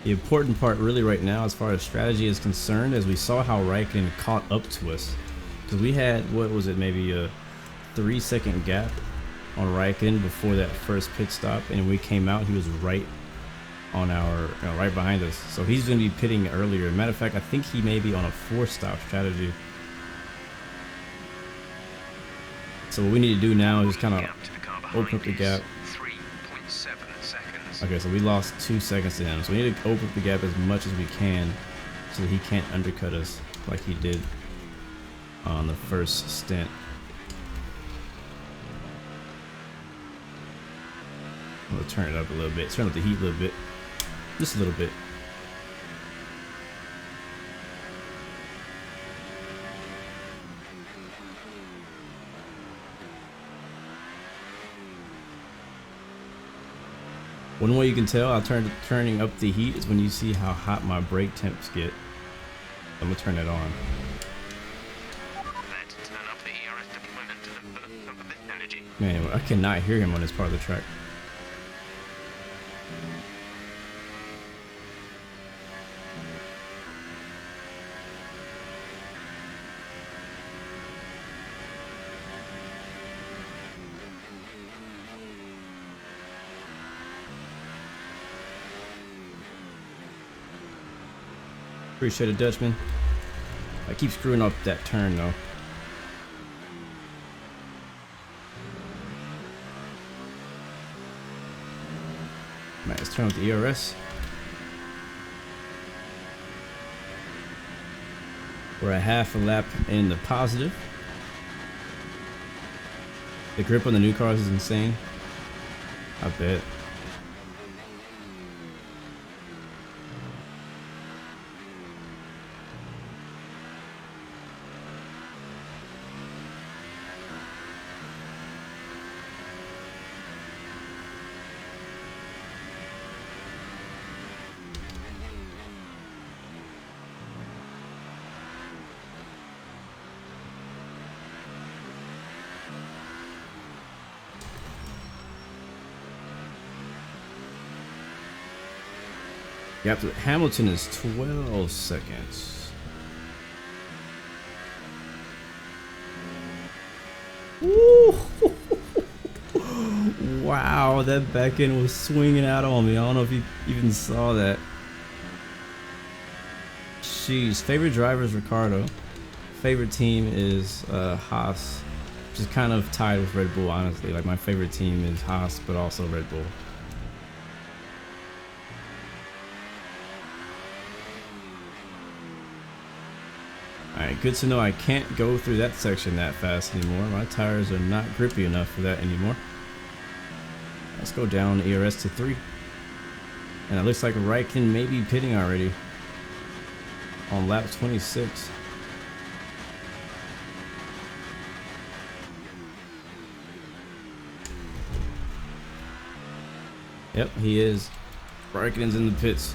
The important part really right now as far as strategy is concerned is we saw how Raikkonen caught up to us. Because we had, what was it, maybe a 3-second gap on Raikkonen before that first pit stop, and when we came out he was right on our, right behind us. So he's going to be pitting earlier. Matter of fact, I think he may be on a 4-stop strategy. So what we need to do now is just kind of open up the gap. 3.7 seconds. Okay, so we lost 2 seconds to him. So we need to open up the gap as much as we can so that he can't undercut us like he did on the first stint. I'm gonna turn it up a little bit, turn up the heat a little bit, just a little bit. One way you can tell turning up the heat is when you see how hot my brake temps get. I'm gonna turn it on. Let's turn up the ERS deployment to the bit energy. Man, I cannot hear him on this part of the track. Appreciate it, Dutchman. I keep screwing up that turn though. Man, let's turn up the ERS. We're at half a lap in the positive. The grip on the new cars is insane. I bet. Yep, Hamilton is 12 seconds. Woo! Wow, that back end was swinging out on me. I don't know if you even saw that. Jeez, favorite driver is Ricardo. Favorite team is Haas, which Just kind of tied with Red Bull, honestly. Like my favorite team is Haas, but also Red Bull. Alright, good to know I can't go through that section that fast anymore. My tires are not grippy enough for that anymore. Let's go down ERS to 3. And it looks like Raikkonen may be pitting already on lap 26. Yep, he is. Raikkonen's in the pits.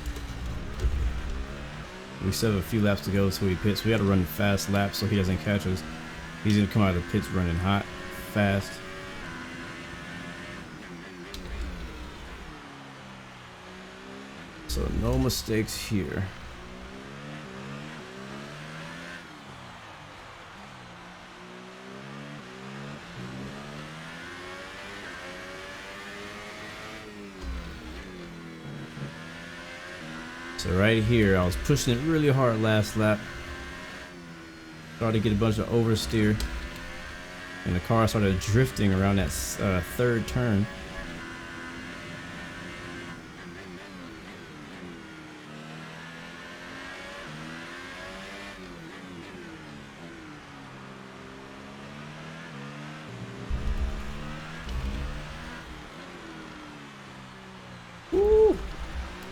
We still have a few laps to go till he pits. We got to run fast laps so he doesn't catch us. He's gonna come out of the pits running hot, fast. So no mistakes here. So right here, I was pushing it really hard last lap. Started to get a bunch of oversteer. And the car started drifting around that third turn. Woo!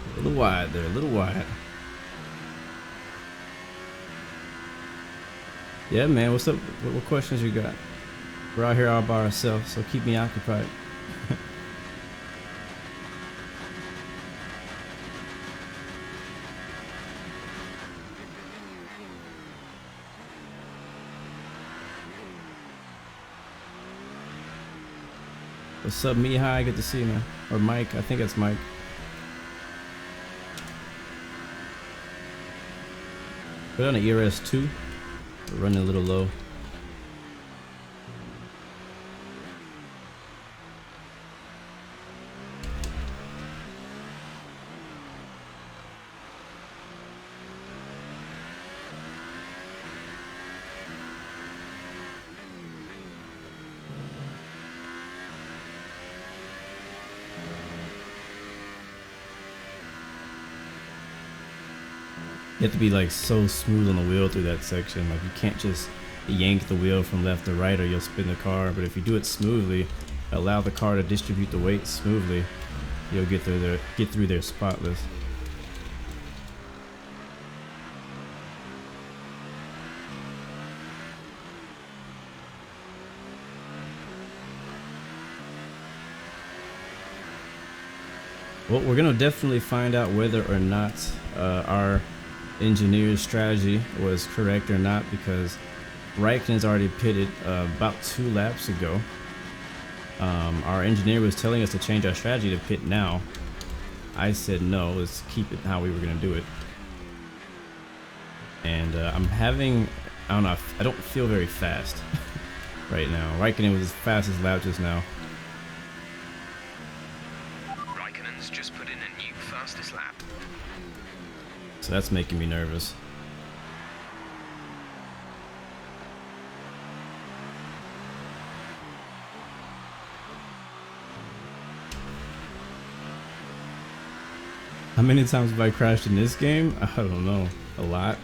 A little wide there, a little wide. Yeah, man, what's up? What questions you got? We're out here all by ourselves, so keep me occupied. What's up, Mihai? Good to see you, man. Or Mike, I think that's Mike. Put on an ERS 2. We're running a little low. You have to be like so smooth on the wheel through that section. Like you can't just yank the wheel from left to right or you'll spin the car. But if you do it smoothly, allow the car to distribute the weight smoothly, you'll get through there spotless. Well, we're gonna definitely find out whether or not our engineer's strategy was correct or not, because Raikkonen's already pitted about 2 laps ago. Our engineer was telling us to change our strategy to pit now. I said no, let's keep it how we were gonna do it. And I'm having, I don't know, I don't feel very fast right now. Raikkonen was his fastest lap just now. Raikkonen's just put in a new fastest lap. So that's making me nervous. How many times have I crashed in this game? I don't know. A lot.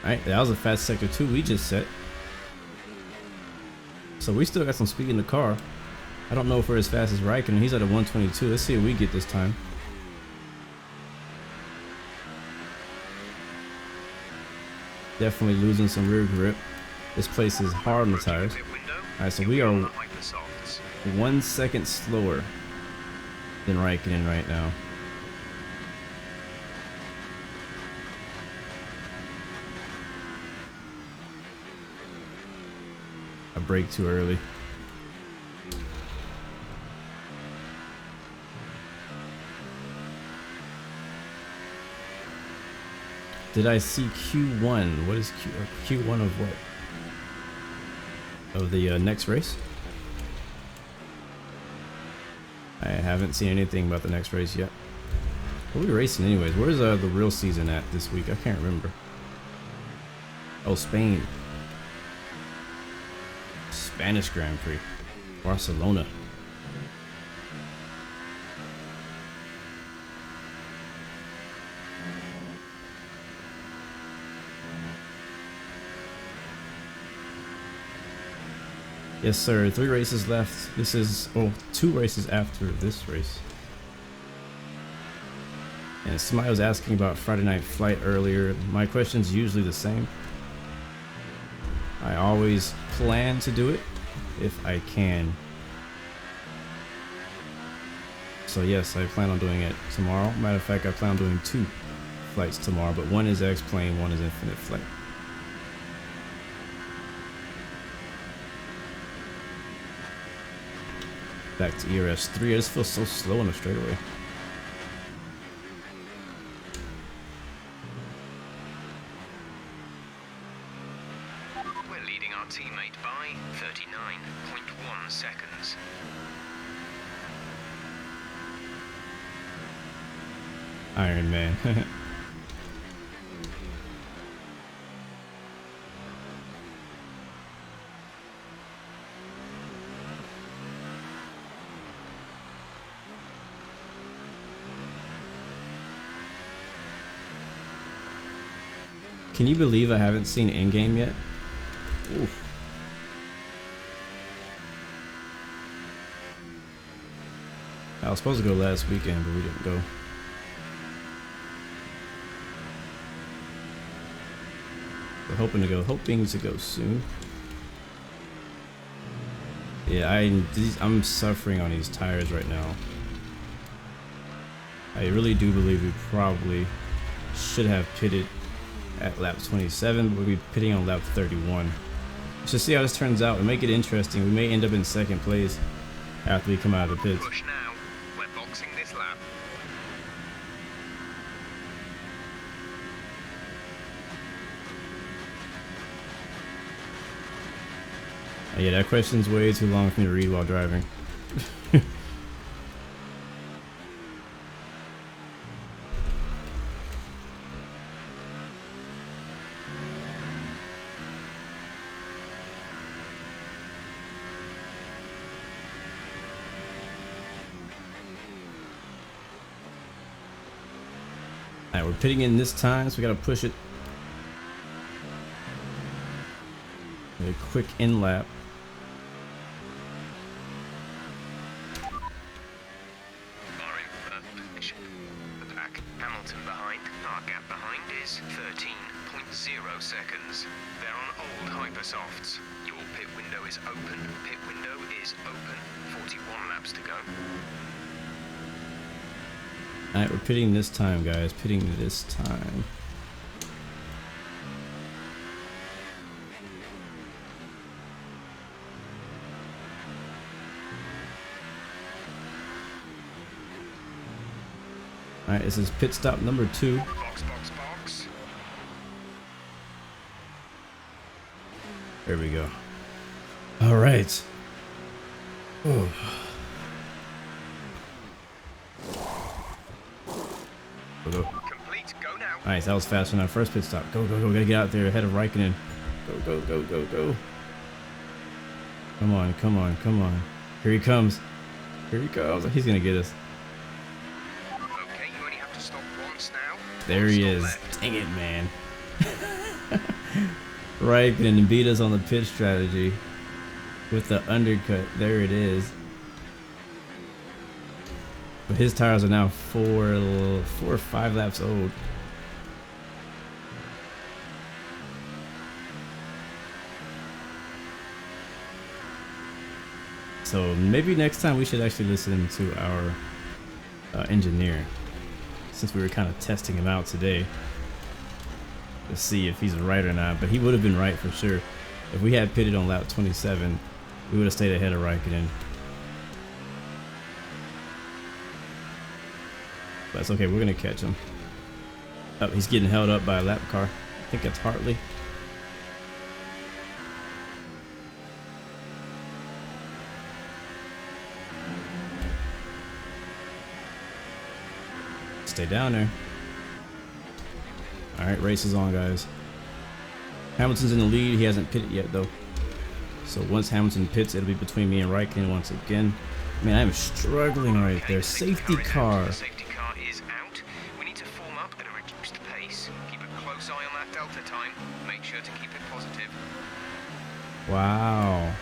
Alright, that was a fast sector 2 we just set. So we still got some speed in the car. I don't know if we're as fast as Raikkonen. He's at a 122. Let's see what we get this time. Definitely losing some rear grip. This place is hard on the tires. Alright, so we are 1 second slower than Raikkonen right now. I brake too early. Did I see Q1? What is Q1 of what? of the next race. I haven't seen anything about the next race yet. What are we racing anyways? Where's the real season at this week? I can't remember. Oh, Spain. Spanish Grand Prix. Barcelona. Yes, sir. 3 races left. This is, oh, 2 races after this race. And somebody was asking about Friday Night Flight earlier. My question's usually the same. I always plan to do it if I can. So yes, I plan on doing it tomorrow. Matter of fact, I plan on doing 2 flights tomorrow, but one is X-Plane, one is Infinite Flight. Back to ERS 3. I just feel so slow on the straightaway. We're leading our teammate by 39.1 seconds. Iron Man. Can you believe I haven't seen in-game yet? Oof. I was supposed to go last weekend, but we didn't go. We're hoping to go soon. Yeah, I'm suffering on these tires right now. I really do believe we probably should have pitted at lap 27, but we'll be pitting on lap 31. Let's see how this turns out. We'll make it interesting. We may end up in 2nd place after we come out of the pits. Push now. We're boxing this lap. Oh, yeah, that question's way too long for me to read while driving. Alright, we're pitting in this time, so we gotta push it. A quick in lap. Are in position. The back. Hamilton behind. Our gap behind is 13.0 seconds. They're on old hypersofts. Your pit window is open. Pit window is open. 41 laps to go. Alright, we're pitting this time, guys. Pitting this time. Alright, this is pit stop number 2. Box, box, box. There we go. Alright. Oh. Go. Complete, go now. Nice, that was faster than our first pit stop. Go, go, go. Gotta get out there ahead of Raikkonen. Go, go, go, go, go. Come on, come on, come on. Here he comes. Here he comes. He's gonna get us. Okay, you only have to stop once now. There he is. Left. Dang it, man. Raikkonen beat us on the pit strategy with the undercut. There it is. But his tires are now 4 or 5 laps old. So maybe next time we should actually listen to our engineer, since we were kind of testing him out today to see if he's right or not. But he would have been right for sure. If we had pitted on lap 27, we would have stayed ahead of Raikkonen. But it's okay, we're gonna catch him. Oh, he's getting held up by a lap car. I think that's Hartley. stay down there. All right, race is on, guys. Hamilton's in the lead. He hasn't pitted yet, though. So once Hamilton pits, it'll be between me and Raikkonen once again. Man, I'm struggling right there. Safety car. Safety car is out. We need to form up at a reduced pace. Keep a close eye on that delta time. Make sure to keep it positive. Wow.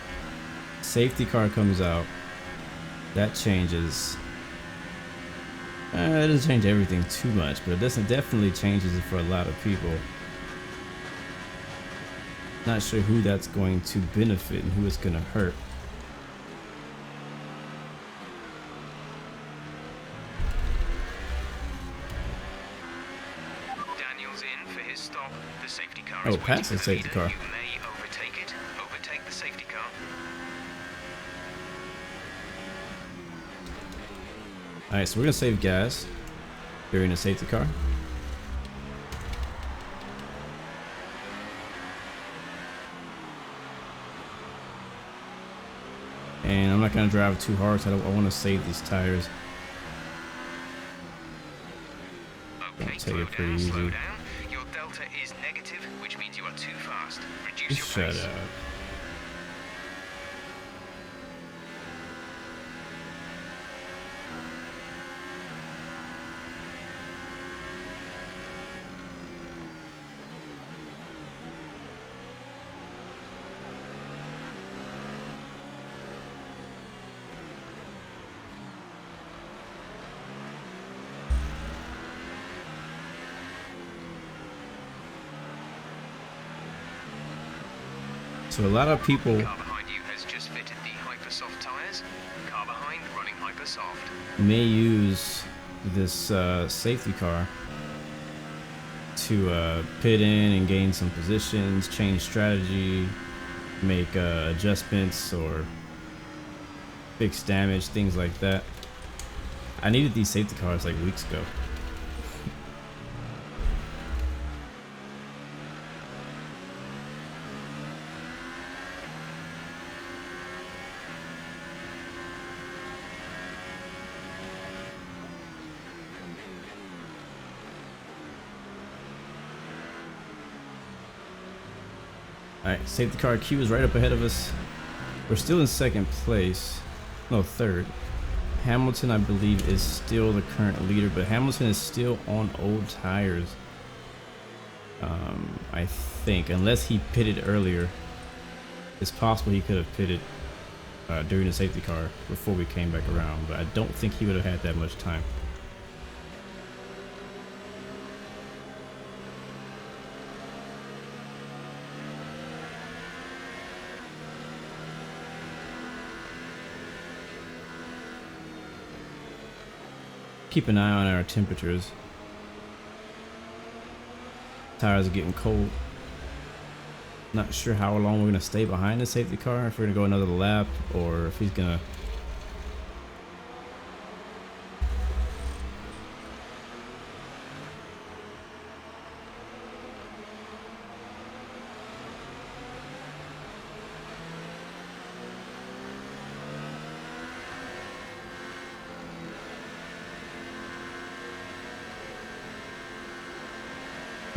Safety car comes out. That changes. It doesn't change everything too much, but it definitely changes it for a lot of people. Not sure who that's going to benefit and who it's going to hurt. Daniel's in for his stop. The safety car is past the safety car. You may overtake it. Overtake the safety car. Alright, so we're going to save gas during the safety car. And I'm not going to drive too hard, so I want to save these tires. Okay, Take it pretty slow easy. down. Your delta is negative, which means you are too fast. Reduce your Shut pace. up. So a lot of people Car behind you has just fitted the hypersoft tires. Car behind running hypersoft. may use this safety car to pit in and gain some positions, change strategy, make adjustments or fix damage, things like that. I needed these safety cars like weeks ago. Alright, safety car Q is right up ahead of us. We're still in second place. No, third. Hamilton, I believe, is still the current leader, but Hamilton is still on old tires. I think, unless he pitted earlier. It's possible he could have pitted during the safety car before we came back around, but I don't think he would have had that much time. Keep an eye on our temperatures. Tires are getting cold. Not sure how long we're gonna stay behind the safety car, if we're gonna go another lap or if he's gonna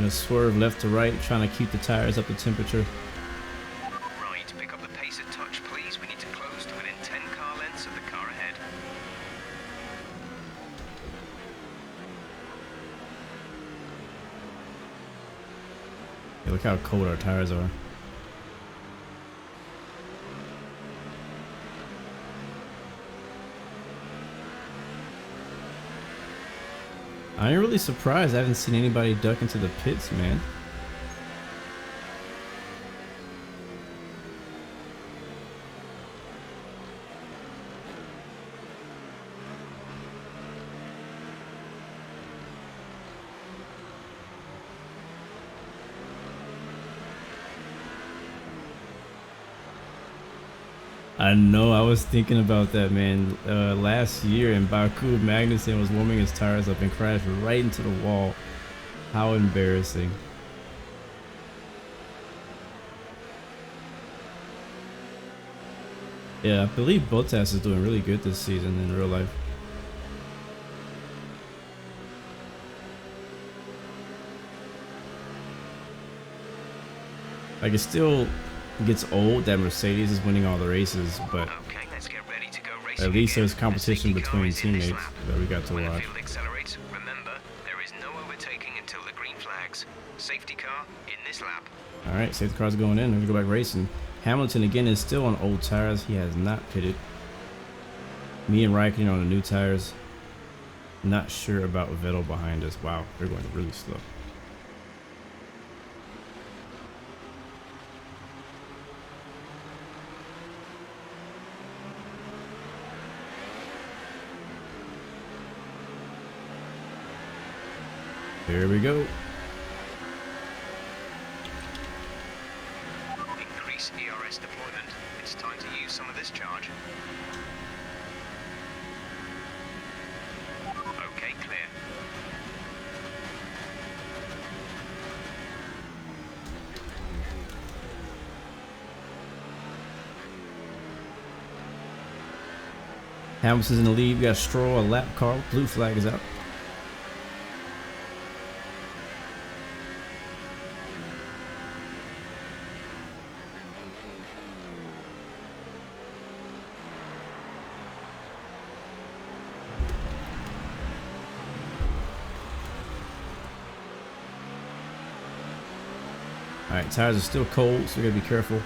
gonna swerve left to right, trying to keep the tires up to temperature. Right, pick up the pace a touch, please. We need to close to within 10 car lengths of the car ahead. Yeah, look how cold our tires are. I'm really surprised I haven't seen anybody duck into the pits, man. I know, I was thinking about that, man. Last year in Baku, Magnussen was warming his tires up and crashed right into the wall. How embarrassing. Yeah, I believe Bottas is doing really good this season in real life. Like, it still gets old that Mercedes is winning all the races, but Okay, let's get ready to go racing at least again. there's competition The safety car between is in this teammates lap. that we got to When the watch. field accelerates, remember, there is no overtaking until the green flags. Safety car in this lap. All right, safety car's going in. We're gonna go back racing. Hamilton again is still on old tires. He has not pitted. Me and Raikkonen on the new tires. Not sure about Vettel behind us. Wow, they're going really slow. There we go. Increase ERS deployment. It's time to use some of this charge. Okay, clear. Hamilton's in the lead. We got Stroll, a lap car. Blue flag is out. Alright, tires are still cold, so we gotta be careful.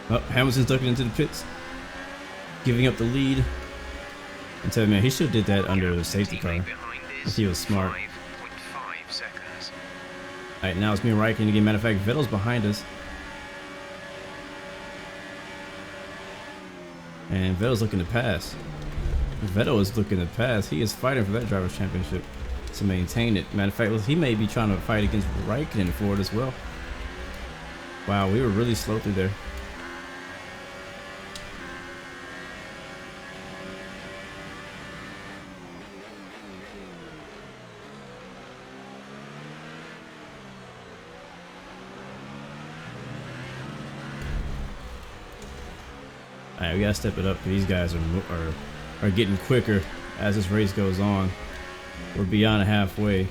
Oh, Hamilton's ducking into the pits, giving up the lead. I tell you, man, he should have did that under the safety car. If he was smart. 5.5 seconds. Alright, now it's me and Raikkonen again. Matter of fact, Vettel's behind us. And Vettel's looking to pass. Vettel is looking to pass. He is fighting for that driver's championship to maintain it. Matter of fact, he may be trying to fight against Raikkonen for it as well. Wow, we were really slow through there. Alright, we gotta step it up. These guys are getting quicker as this race goes on. We're beyond halfway.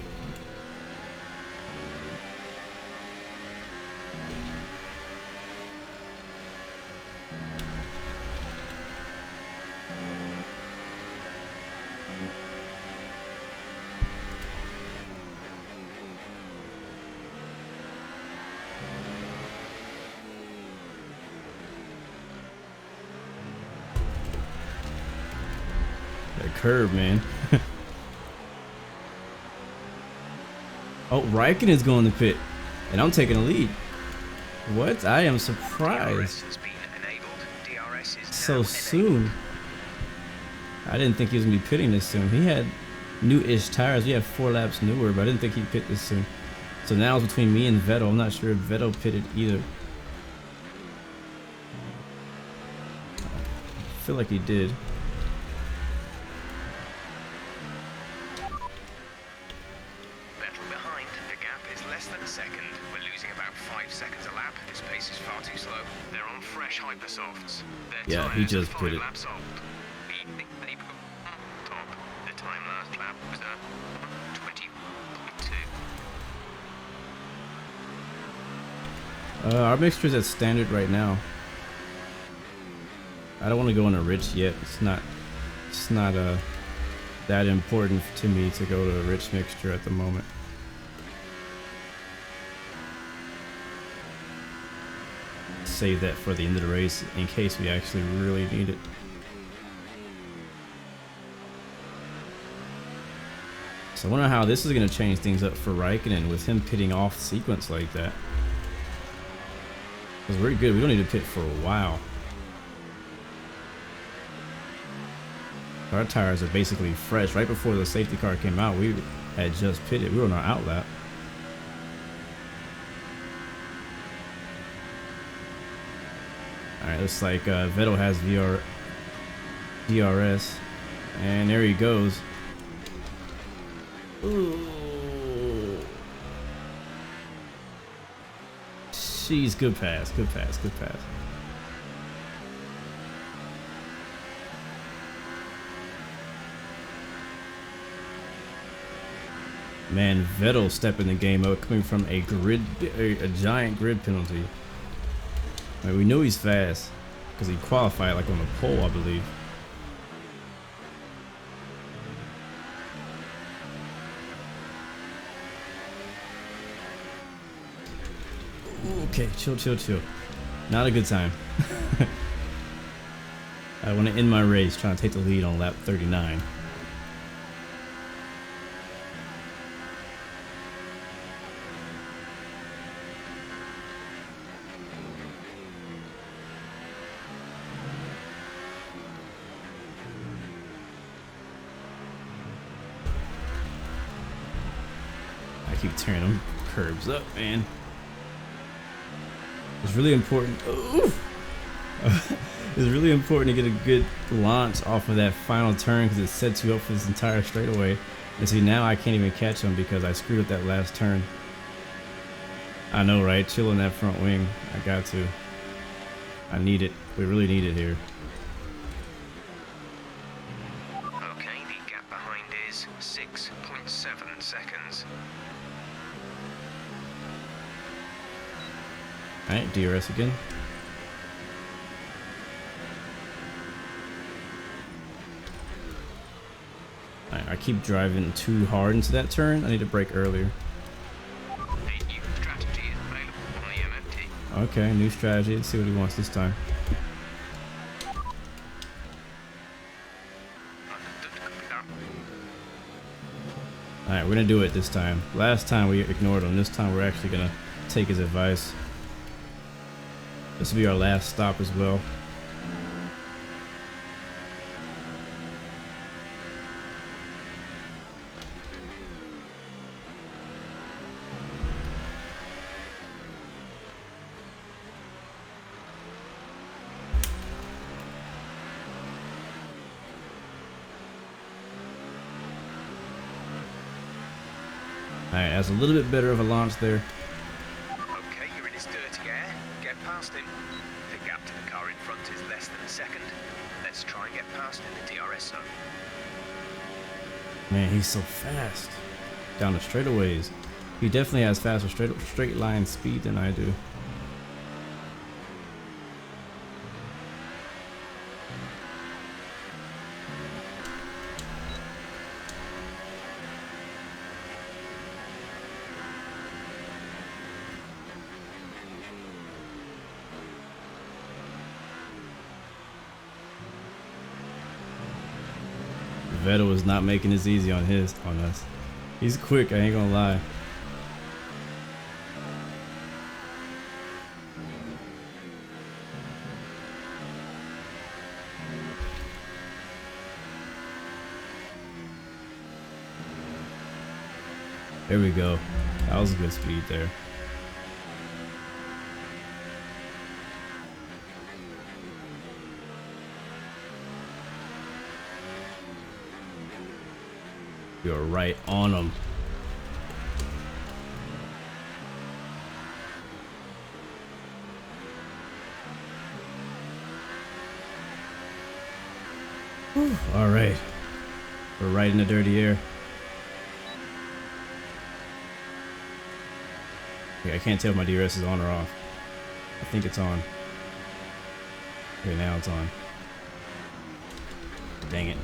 That curve, man. Oh, Raikkonen's going to pit, and I'm taking the lead. What? I am surprised. DRS has been enabled. DRS is So now soon. I didn't think he was gonna be pitting this soon. He had new-ish tires. We had 4 laps newer, but I didn't think he'd pit this soon. So now it's between me and Vettel. I'm not sure if Vettel pitted either. I feel like he did. Vettel behind. The gap is less than a second. We're losing about 5 seconds a lap. This pace is far too slow. They're on fresh hypersofts. Their Yeah, he tires just are 5 put it. laps old. Top. The time last lap was 20.2. Our mixture is at standard right now. I don't want to go into rich yet. It's not that important to me to go to a rich mixture at the moment. Save that for the end of the race in case we actually really need it. So I wonder how this is going to change things up for Raikkonen with him pitting off sequence like that. Because we're good. We don't need to pit for a while. Our tires are basically fresh. Right before the safety car came out, we had just pitted. We were on our outlap. Alright, looks like Vettel has DRS. And there he goes. Ooh. Jeez, good pass, good pass, good pass. Man, Vettel stepping the game up, coming from a giant grid penalty. I mean, we knew he's fast because he qualified like on the pole, I believe. Okay, chill, chill, chill. Not a good time. I want to end my race trying to take the lead on lap 39. I keep tearing them curbs up, man. It's really important. It's really important to get a good launch off of that final turn because it sets you up for this entire straightaway. And see, now I can't even catch him because I screwed up that last turn. I know, right? Chilling that front wing. I got to. I need it. We really need it here. Okay, the gap behind is 6.7 seconds. Alright, DRS again. Alright, I keep driving too hard into that turn. I need to brake earlier. A new strategy is available on the MFT. Okay, new strategy. Let's see what he wants this time. Alright, we're gonna do it this time. Last time we ignored him. This time we're actually gonna take his advice. This will be our last stop as well. Alright, that's a little bit better of a launch there. Okay, you're in his dirty air. Get past him. The gap to the car in front is less than a second. Let's try and get past in the DRS zone. Man, he's so fast down the straightaways. He definitely has faster straight line speed than I do. Vettel is not making this easy on us. He's quick, I ain't gonna lie. There we go. That was a good speed there. You're right on them. All right, we're right in the dirty air. Okay, I can't tell if my DRS is on or off. I think it's on. Okay, now it's on. Dang it.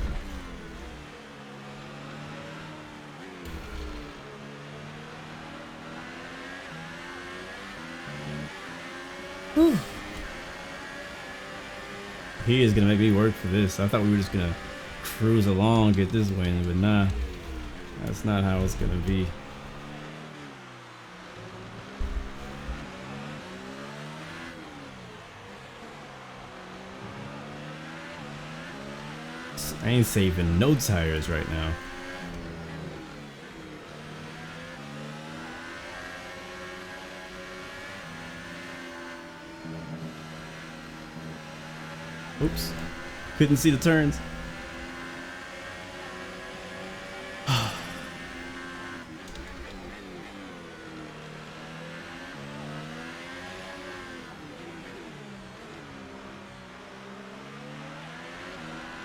He is gonna make me work for this. I thought we were just gonna cruise along, get this win, but nah, that's not how it's gonna be. I ain't saving no tires right now. Oops. Couldn't see the turns.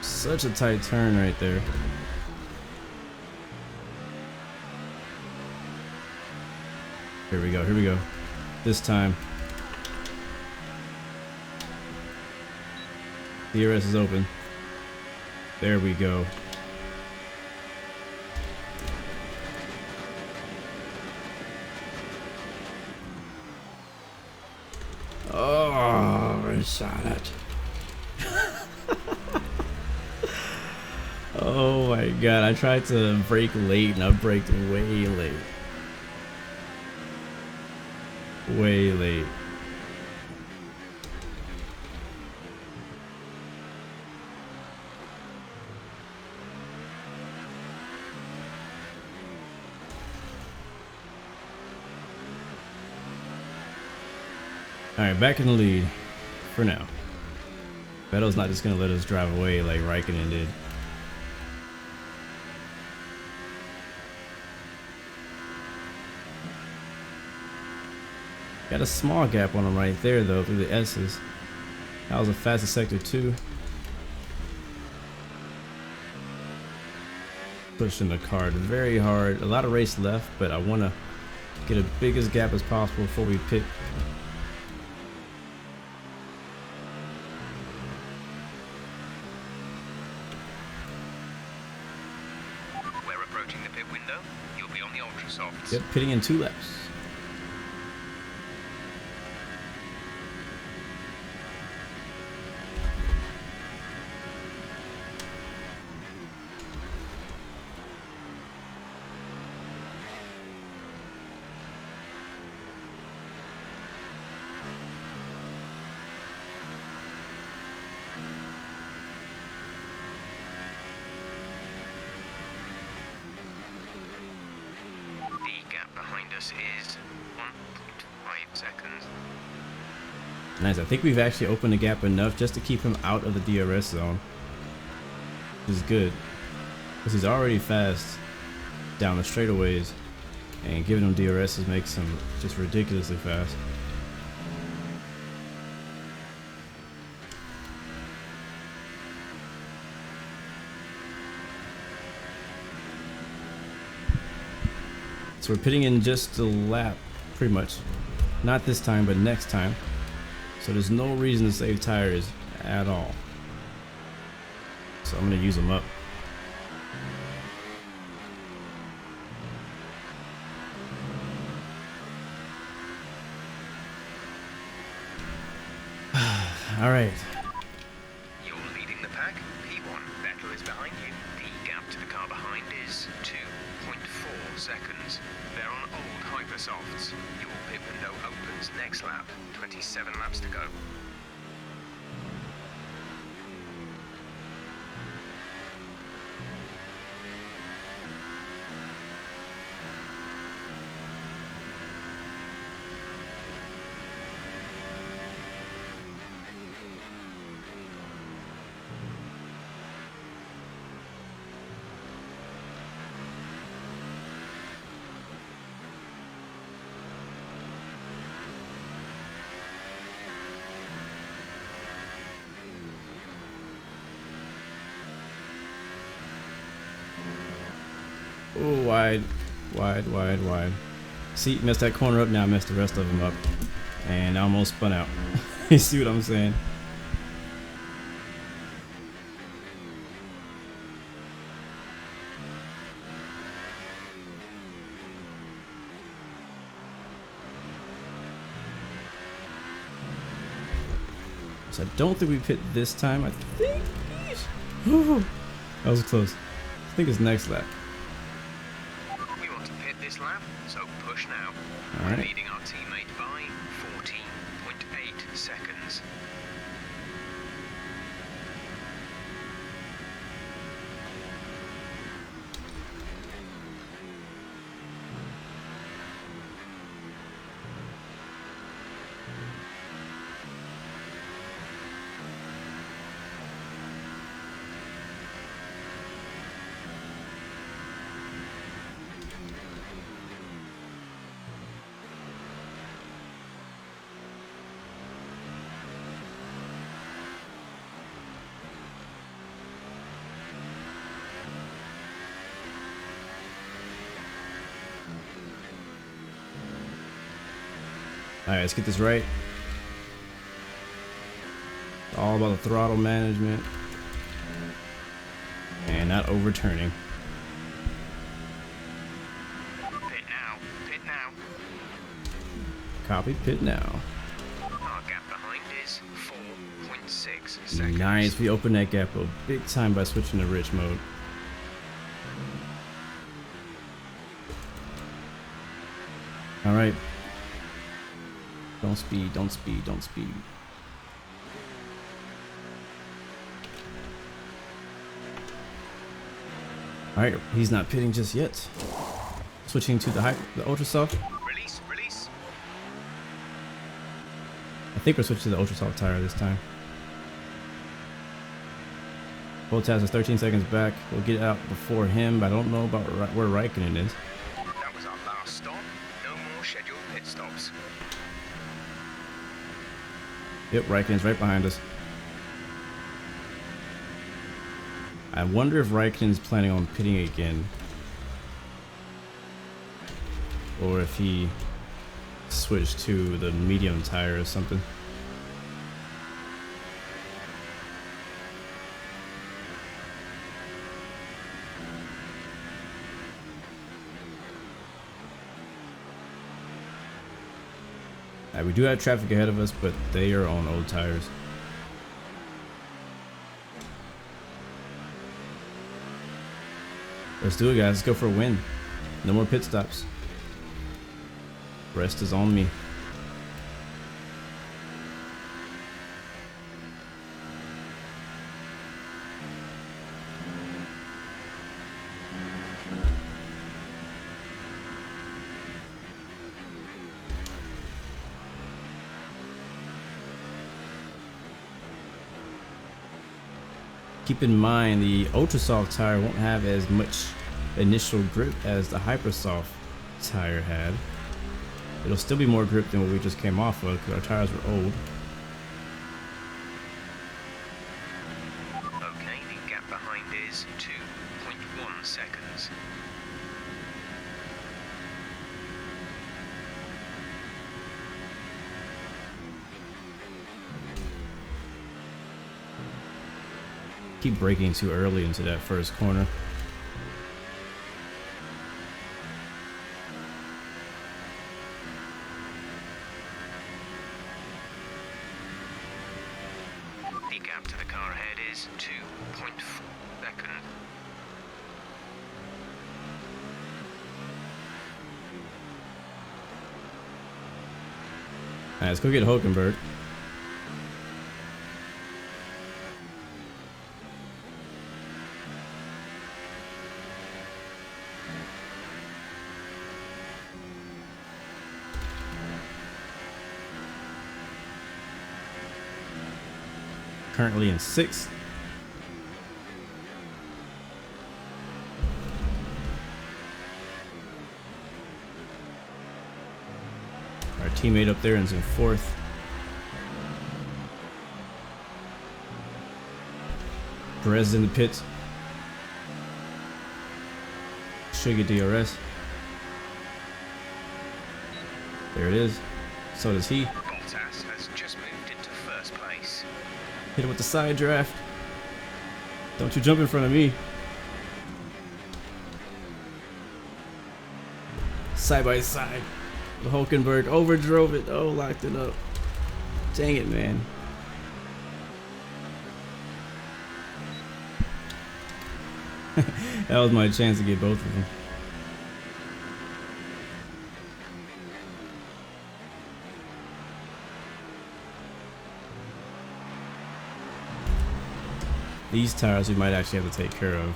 Such a tight turn right there. Here we go, here we go. This time. DRS is open. There we go. Oh, I shot it. Oh my god, I tried to brake late and I braked way late. Way late. Alright, back in the lead for now. Vettel's not just gonna let us drive away like Raikkonen did. Got a small gap on him right there though through the S's. That was a fastest sector too. Pushing the car very hard. A lot of race left, but I want to get a biggest gap as possible before we pit. We're approaching the pit window. You'll be on the ultra softs. Yep, pitting in 2 laps. Is 1.5 seconds. Nice. I think we've actually opened the gap enough just to keep him out of the DRS zone, which is good because he's already fast down the straightaways, and giving him DRSs makes him just ridiculously fast. So we're pitting in just a lap, pretty much. Not this time, but next time. So there's no reason to save tires at all. So I'm gonna use them up. All right. You're leading the pack. P1. Vettel is behind you. The gap to the car behind is 2.4 seconds. They're on old hypersofts. Your pit window opens next lap. 27 laps to go. Oh, wide, wide, wide, wide. See, messed that corner up, now I messed the rest of them up. And I almost spun out. You see what I'm saying? So I don't think we pit this time. I think. Whew, that was close. I think it's next lap. We want to pit this lap, so push now. All right. We're leading our teammate by 14.8 seconds. All right, let's get this right. All about the throttle management and not overturning. Pit now. Pit now. Copy, pit now. Our gap behind is 4.6 seconds. Nice, we opened that gap up big time by switching to rich mode. All right. Don't speed, don't speed, don't speed. All right, he's not pitting just yet. Switching to the ultra soft. Release, release. I think we're switching to the ultra soft tire this time. Bottas is 13 seconds back. We'll get out before him, but I don't know about where Raikkonen is. That was our last stop. No more scheduled pit stops. Yep, Raikkonen's right behind us. I wonder if Raikkonen's planning on pitting again. Or if he switched to the medium tire or something. We do have traffic ahead of us, but they are on old tires. Let's do it, guys. Let's go for a win. No more pit stops. Rest is on me. Keep in mind the ultra soft tire won't have as much initial grip as the hyper soft tire had. It'll still be more grip than what we just came off of because our tires were old. Okay, the gap behind is 2.1 seconds. Keep braking too early into that first corner. The gap to the car ahead is 2.4 seconds. Alright, let's go get Hulkenberg. Currently in 6th. Our teammate up there is in 4th. Perez is in the pits. Should get DRS. There it is. So does he. Bottas has just moved into first place. Hit it with the side draft. Don't you jump in front of me. Side by side. The Hulkenberg overdrove it. Oh, locked it up. Dang it, man. That was my chance to get both of them. These tires we might actually have to take care of.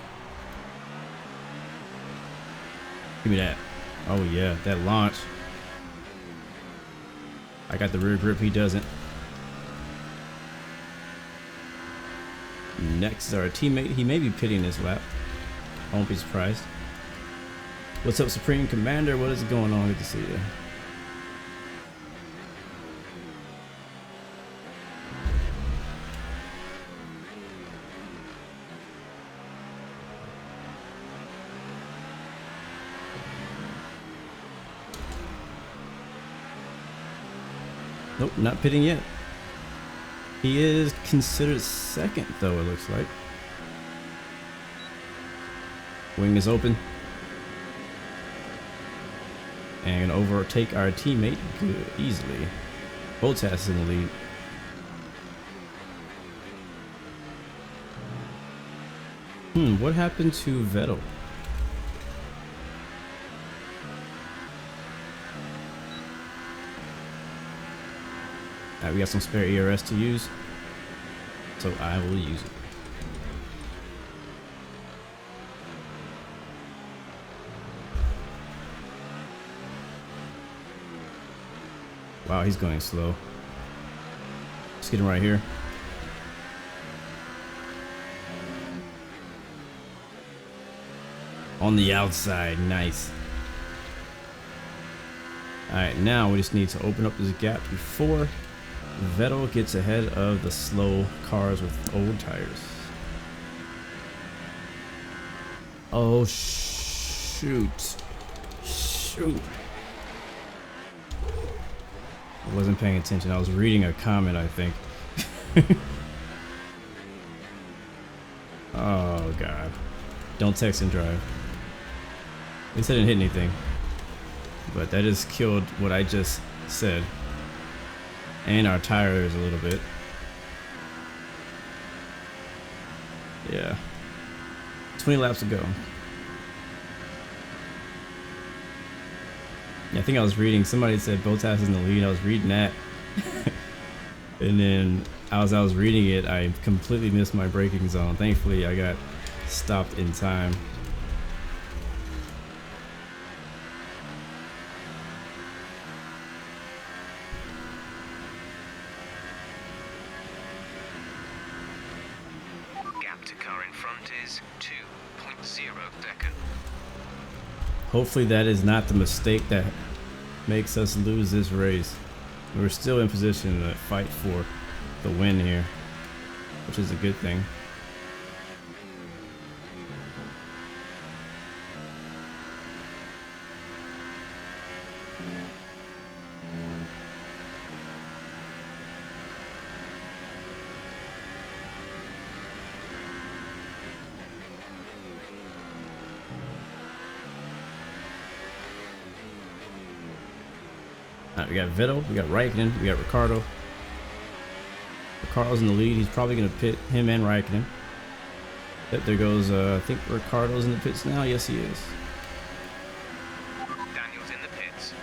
Give me that. Oh yeah, that launch. I got the rear grip, he doesn't. Next is our teammate. He may be pitting this lap. I won't be surprised. What's up, Supreme Commander? What is going on? Good to see you. Nope, not pitting yet. He is considered second, though, it looks like. Wing is open. And gonna overtake our teammate good, easily. Bottas in the lead. What happened to Vettel? Alright, we got some spare ERS to use, so I will use it. Wow, he's going slow. Let's get him right here. On the outside, nice. Alright, now we just need to open up this gap before Vettel gets ahead of the slow cars with old tires. Oh, shoot. Shoot. I wasn't paying attention. I was reading a comment, I think. Oh, God. Don't text and drive. At least I didn't hit anything. But that just killed what I just said. And our tires a little bit. Yeah. 20 laps to go. Yeah, I think I was reading, somebody said Bottas in the lead. I was reading that. And then as I was reading it, I completely missed my braking zone. Thankfully, I got stopped in time. Gap to car in front is 2.0 seconds. Hopefully that is not the mistake that makes us lose this race. We're still in position to fight for the win here, which is a good thing. Alright, we got Vettel, we got Raikkonen, we got Ricardo. Ricardo's in the lead. He's probably going to pit him and Raikkonen. Yep, there goes, I think Ricardo's in the pits now. Yes, he is. Daniel's in the pits.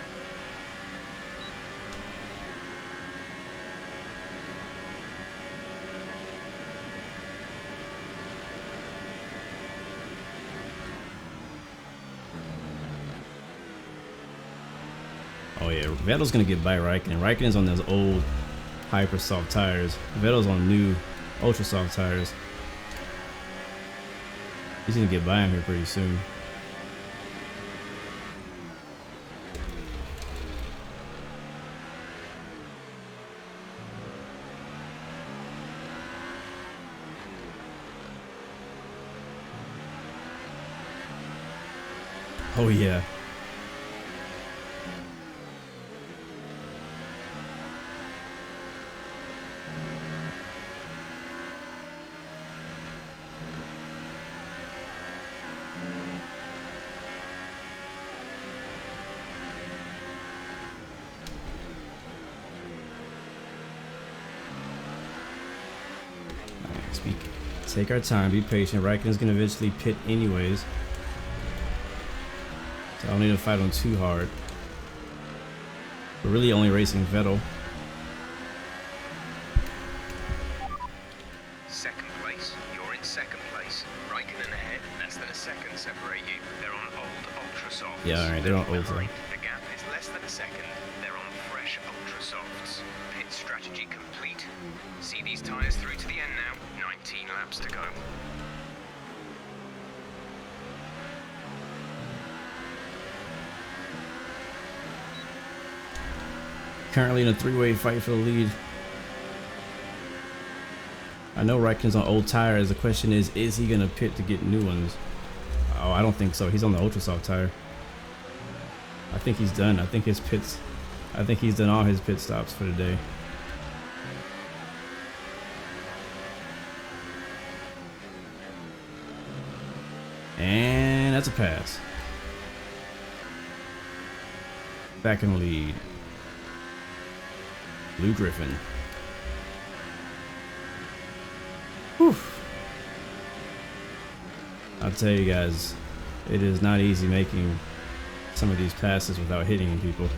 Oh yeah, Vettel's gonna get by Raikkonen. Raikkonen's on those old hyper soft tires. Vettel's on new ultra soft tires. He's gonna get by him here pretty soon. Oh yeah. Take our time, be patient. Raikkonen's gonna eventually pit anyways, so I don't need to fight him too hard. We're really only racing Vettel. Second place, you're in second place. Raikkonen ahead, less than a second separate you. They're on old ultra softs. Yeah, alright, they're on ultra. The gap is less than a second. They're on fresh ultra softs. Pit strategy complete. See these tires through to the end now. 19 laps to go. Currently in a three-way fight for the lead. I know Raikkonen's on old tires. The question is he gonna pit to get new ones? Oh, I don't think so. He's on the ultra soft tire. I think he's done. I think his pits I think he's done all his pit stops for the day. And that's a pass. Back in the lead. Blue Griffin. Whew. I'll tell you guys, it is not easy making some of these passes without hitting people.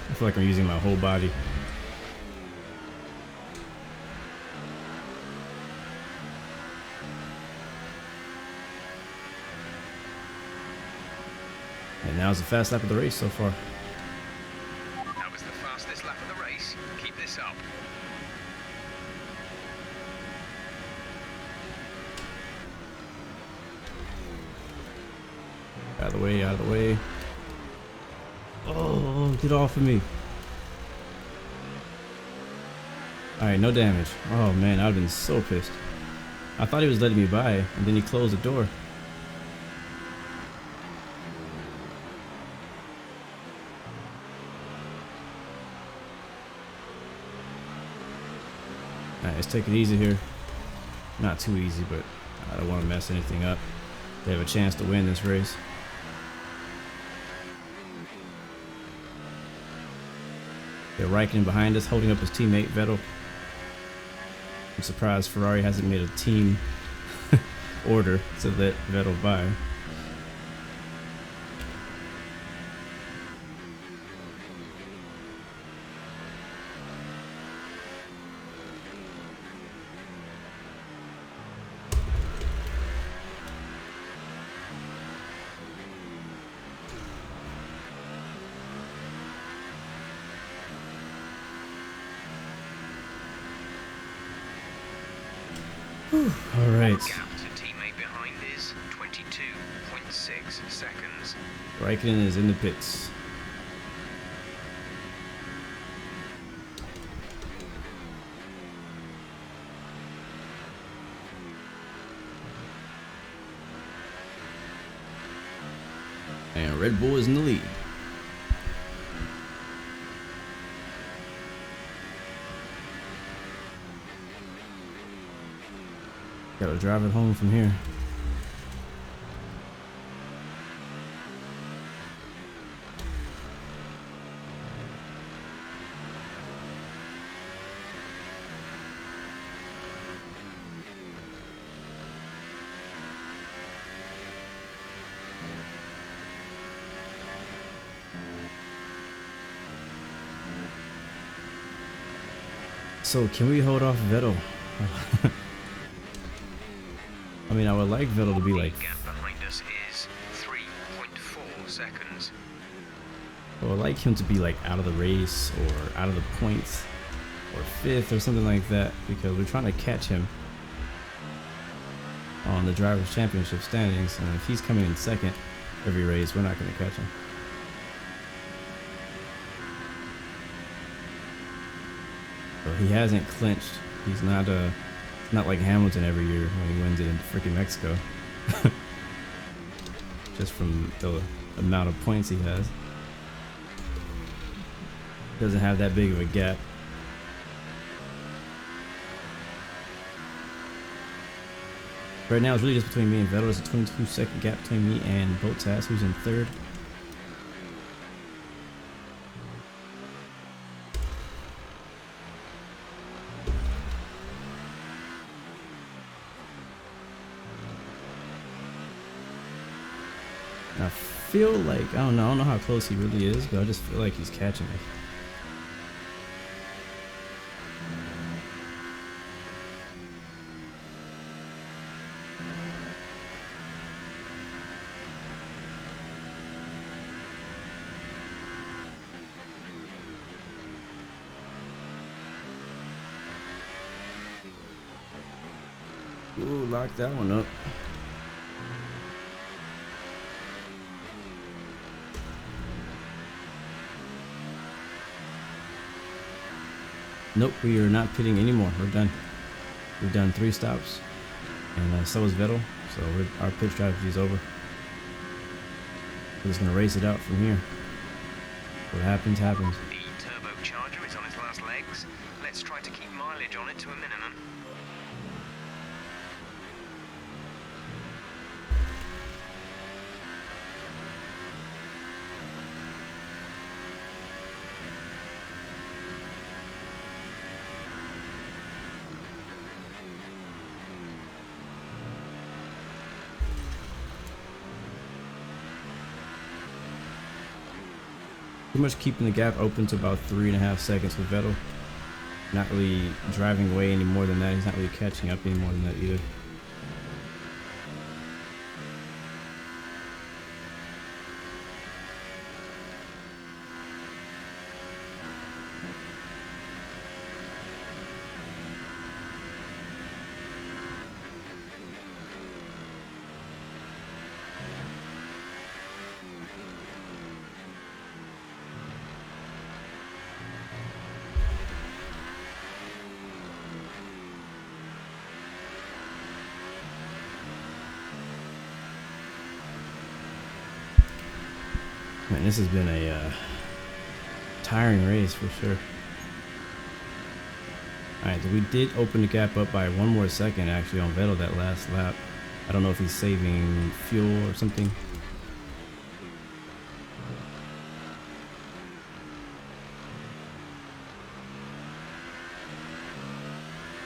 I feel like I'm using my whole body. And now's the fast lap of the race so far. That was the fastest lap of the race. Keep this up. Out of the way, out of the way. Oh, get off of me. Alright, no damage. Oh man, I'd have been so pissed. I thought he was letting me by, and then he closed the door. Alright, let's take it easy here. Not too easy, but I don't want to mess anything up. They have a chance to win this race. They're Raikkonen behind us, holding up his teammate Vettel. I'm surprised Ferrari hasn't made a team order to let Vettel by. All right. Gap to teammate behind is 22.6 seconds. Raikkonen is in the pits. And Red Bull is in the lead. Gotta drive it home from here. So can we hold off Vettel? I mean, I would like Vettel to be like... The gap behind us is 3.4 seconds. I would like him to be like out of the race or out of the points or 5th or something like that, because we're trying to catch him on the Drivers' Championship standings, and if he's coming in 2nd every race, we're not going to catch him. So he hasn't clinched. He's not not like Hamilton every year when he wins it in freaking Mexico. Just from the amount of points he has. Doesn't have that big of a gap. Right now it's really just between me and Vettel. There's a 22-second gap between me and Bottas, who's in 3rd. I feel like, I don't know how close he really is, but I just feel like he's catching me. Ooh, lock that one up. Nope, we are not pitting anymore. We're done. We've done 3 stops, and so is Vettel. So our pit strategy is over. We're just gonna race it out from here. What happens, happens. The turbocharger is on its last legs. Let's try to keep mileage on it to a minimum. Pretty much keeping the gap open to about 3.5 seconds with Vettel. Not really driving away any more than that. He's not really catching up any more than that either. Man, this has been a tiring race for sure. Alright, so we did open the gap up by 1 more second actually on Vettel that last lap. I don't know if he's saving fuel or something.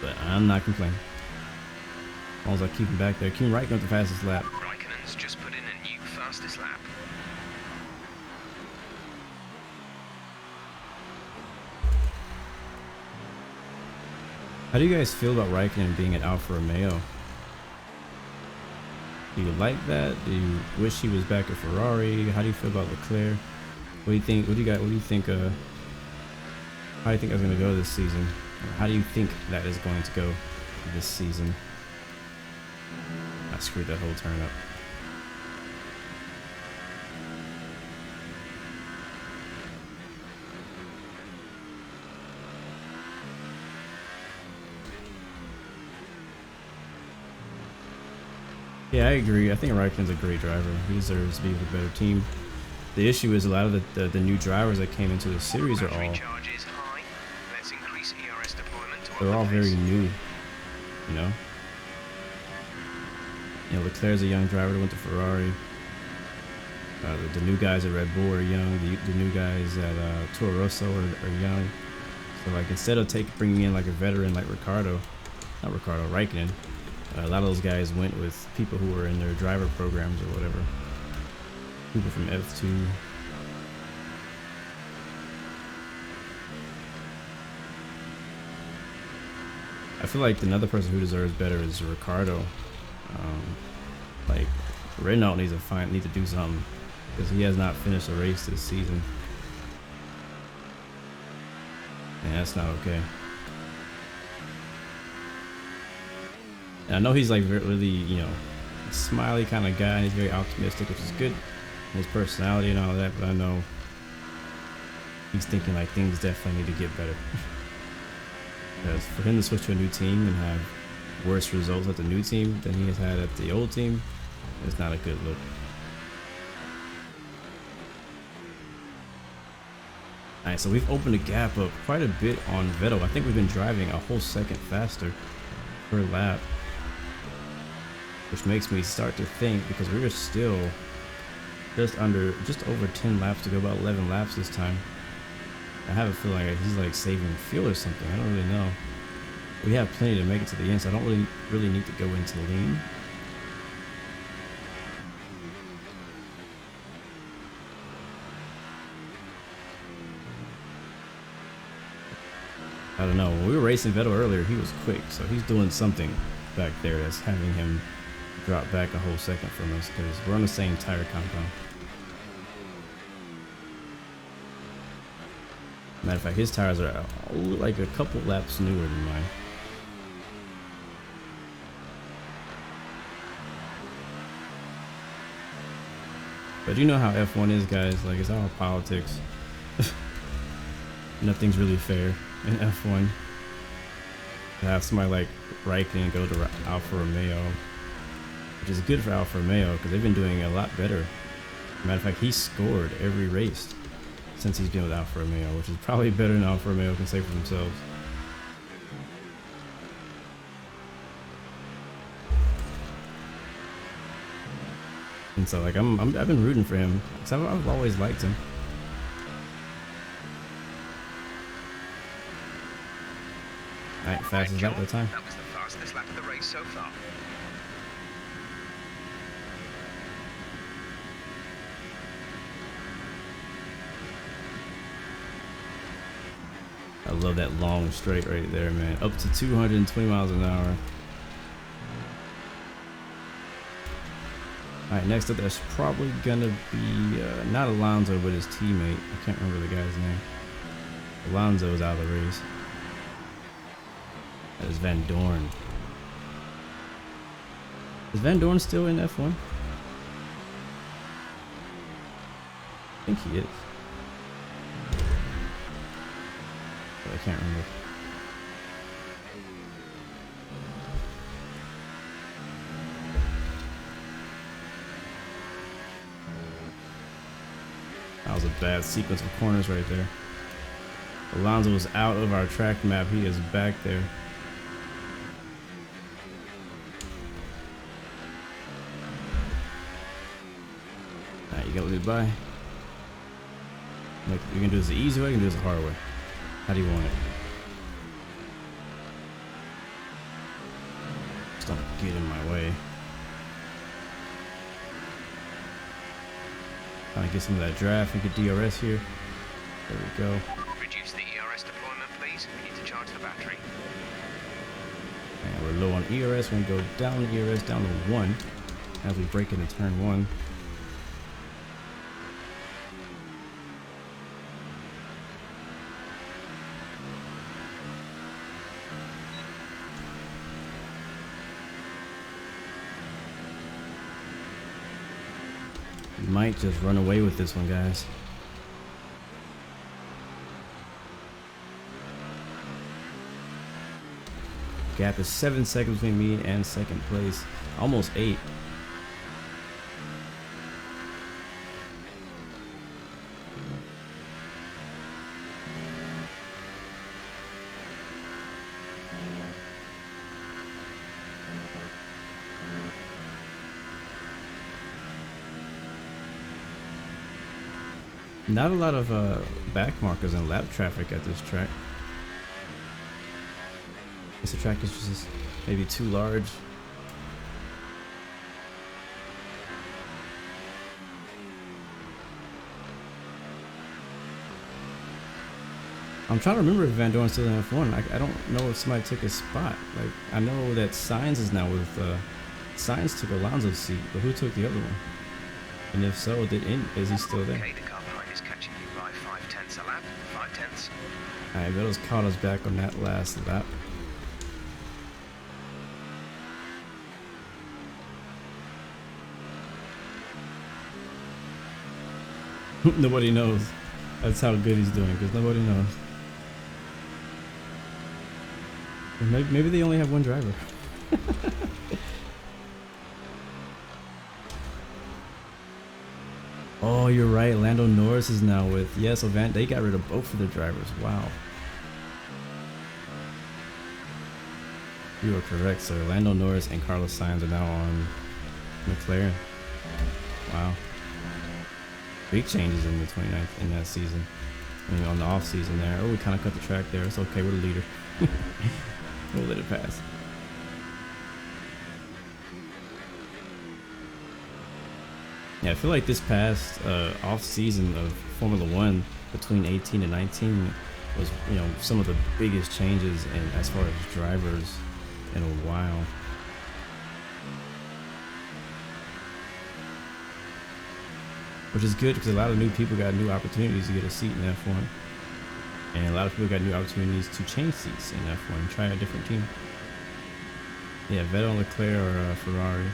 But I'm not complaining. As long as I keep him back there. Kimi Räikkönen with the fastest lap. Raikkonen's just put in a new fastest lap. How do you guys feel about Raikkonen being at Alfa Romeo? Do you like that? Do you wish he was back at Ferrari? How do you feel about Leclerc? What do you think? What do you got? What do you think? How do you think that's going to go this season? Or how do you think that is going to go this season? I screwed that whole turn up. Yeah, I agree. I think Raikkonen's a great driver. He deserves to be with a better team. The issue is a lot of the new drivers that came into the series are all, they're all very new, you know? You know, Leclerc's a young driver that went to Ferrari. The new guys at Red Bull are young. The new guys at Toro Rosso are young. So like instead of bringing in like a veteran like Raikkonen, a lot of those guys went with people who were in their driver programs or whatever. People from F2. I feel like another person who deserves better is Ricciardo. Like Renault needs to do something because he has not finished a race this season, and that's not okay. And I know he's like really, you know, a smiley kind of guy, and he's very optimistic, which is good. His personality and all that, but I know he's thinking like things definitely need to get better. Because for him to switch to a new team and have worse results at the new team than he has had at the old team, it's not a good look. Alright, so we've opened the gap up quite a bit on Vettel. I think we've been driving a whole second faster per lap, which makes me start to think, because we were still just over 10 laps to go, about 11 laps this time. I have a feeling like he's like saving fuel or something. I don't really know. We have plenty to make it to the end, so I don't really need to go into lean. I don't know. When we were racing Vettel earlier, he was quick, so he's doing something back there that's having him drop back a whole second from us, because we're on the same tire compound. Matter of fact, his tires are like a couple laps newer than mine. But you know how F1 is, guys. Like, it's all politics. Nothing's really fair in F1. To have somebody like Raikkonen go to Alfa Romeo, which is good for Alfa Romeo because they've been doing a lot better Matter of fact, he scored every race since he's been with Alfa Romeo, which is probably better than Alfa Romeo can say for themselves. And so, like, I've been rooting for him because I've always liked him. All right, fastest lap of the time. That was the fastest lap of the race so far. I love that long straight right there, man. Up to 220 miles an hour. Alright, next up, that's probably gonna be not Alonso, but his teammate. I can't remember the guy's name. Alonso is out of the race. That is Van Dorn. Is Van Dorn still in F1? I think he is. But I can't remember. That was a bad sequence of corners right there. Alonso was out of our track map. He is back there. Alright, you got to by. Like, you can do this the easy way, you can do this the hard way. How do you want it? Just don't get in my way. Trying to get some of that draft and get DRS here. There we go. Reduce the ERS deployment, please. We need to charge the battery. And we're low on ERS. We're going to go down the ERS down to 1 as we break into turn 1. You might just run away with this one, guys. Gap is 7 seconds between me and second place. Almost 8. Not a lot of back markers and lap traffic at this track. I guess the track is just maybe too large. I'm trying to remember if Van Dorn's still in F1. I don't know if somebody took his spot. Like, I know that Sainz is now with Sainz took Alonso's seat, but who took the other one? And if so, is he still there? Okay, the car behind is catching you by 0.5 a lap. 0.5. Alright, Vettel's caught us back on that last lap. Nobody knows. That's how good he's doing, because nobody knows. Maybe they only have one driver. Oh, you're right. Lando Norris is now with. Yeah, so they got rid of both of their drivers. Wow. You are correct, sir. Lando Norris and Carlos Sainz are now on McLaren. Wow. Big changes in the 29th in that season. I mean, on the off season there. Oh, we kind of cut the track there. It's okay. We're the leader. We'll let it pass. Yeah, I feel like this past off season of Formula One between 18 and 19 was, you know, some of the biggest changes in as far as drivers in a while. Which is good because a lot of new people got new opportunities to get a seat in F1. And a lot of people got new opportunities to change seats in F1 and try a different team. Yeah, Vettel, Leclerc, or Ferrari.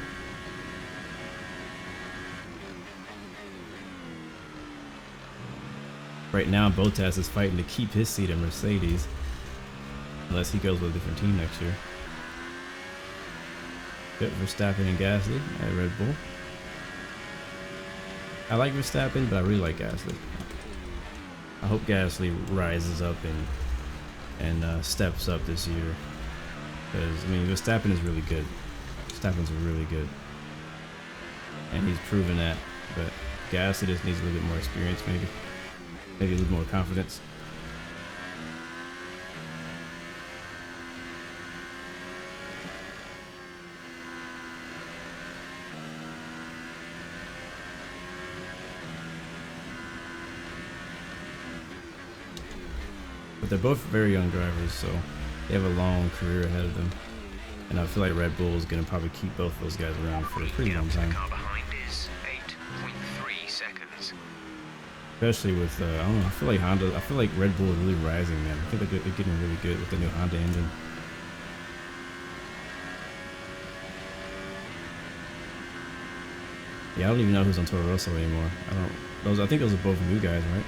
Right now, Bottas is fighting to keep his seat in Mercedes. Unless he goes with a different team next year. Good for Verstappen and Gasly at Red Bull. I like Verstappen, but I really like Gasly. I hope Gasly rises up and steps up this year. Because, I mean, Verstappen is really good. Verstappen's really good. And he's proven that. But Gasly just needs a little bit more experience, maybe. Maybe a little more confidence. But they're both very young drivers, so they have a long career ahead of them. And I feel like Red Bull is going to probably keep both those guys around for a pretty long time. The car behind is 8.3 seconds. Especially with, I don't know, I feel like Honda, I feel like Red Bull is really rising, man. I feel like they're getting really good with the new Honda engine. Yeah, I don't even know who's on Toro Rosso anymore. I think those are both new guys, right?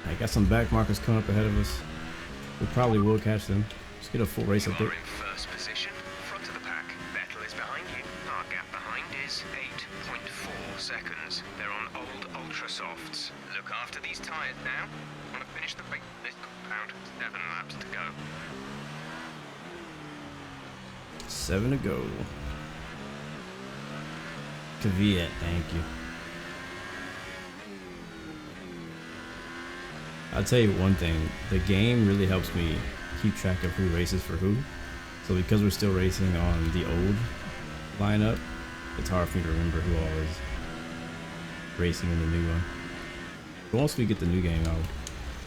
I got some back markers coming up ahead of us. We probably will catch them. Let's get a full race up there. You are in first position, front of the pack. Vettel is behind you. Our gap behind is 8.4 seconds. They're on old ultra softs. Look after these tyres now. Want to finish the race this compound. 7 laps to go. 7 to go. Caveat, thank you. I'll tell you one thing, the game really helps me keep track of who races for who. So because we're still racing on the old lineup, it's hard for me to remember who all is racing in the new one. But once we get the new game,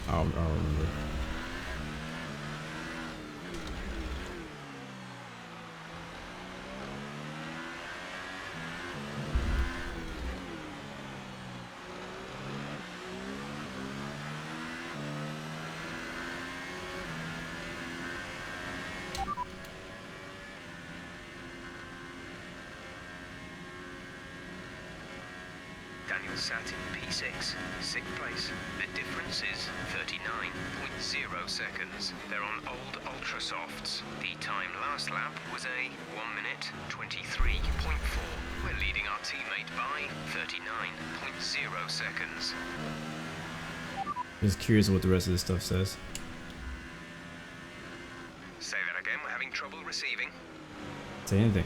I'll remember. Daniel sat in P6, 6th place. The difference is 39.0 seconds. They're on old ultra softs. The time last lap was a 1 minute 23.4. We're leading our teammate by 39.0 seconds. Just curious what the rest of this stuff says. Say that again, we're having trouble receiving. Say anything.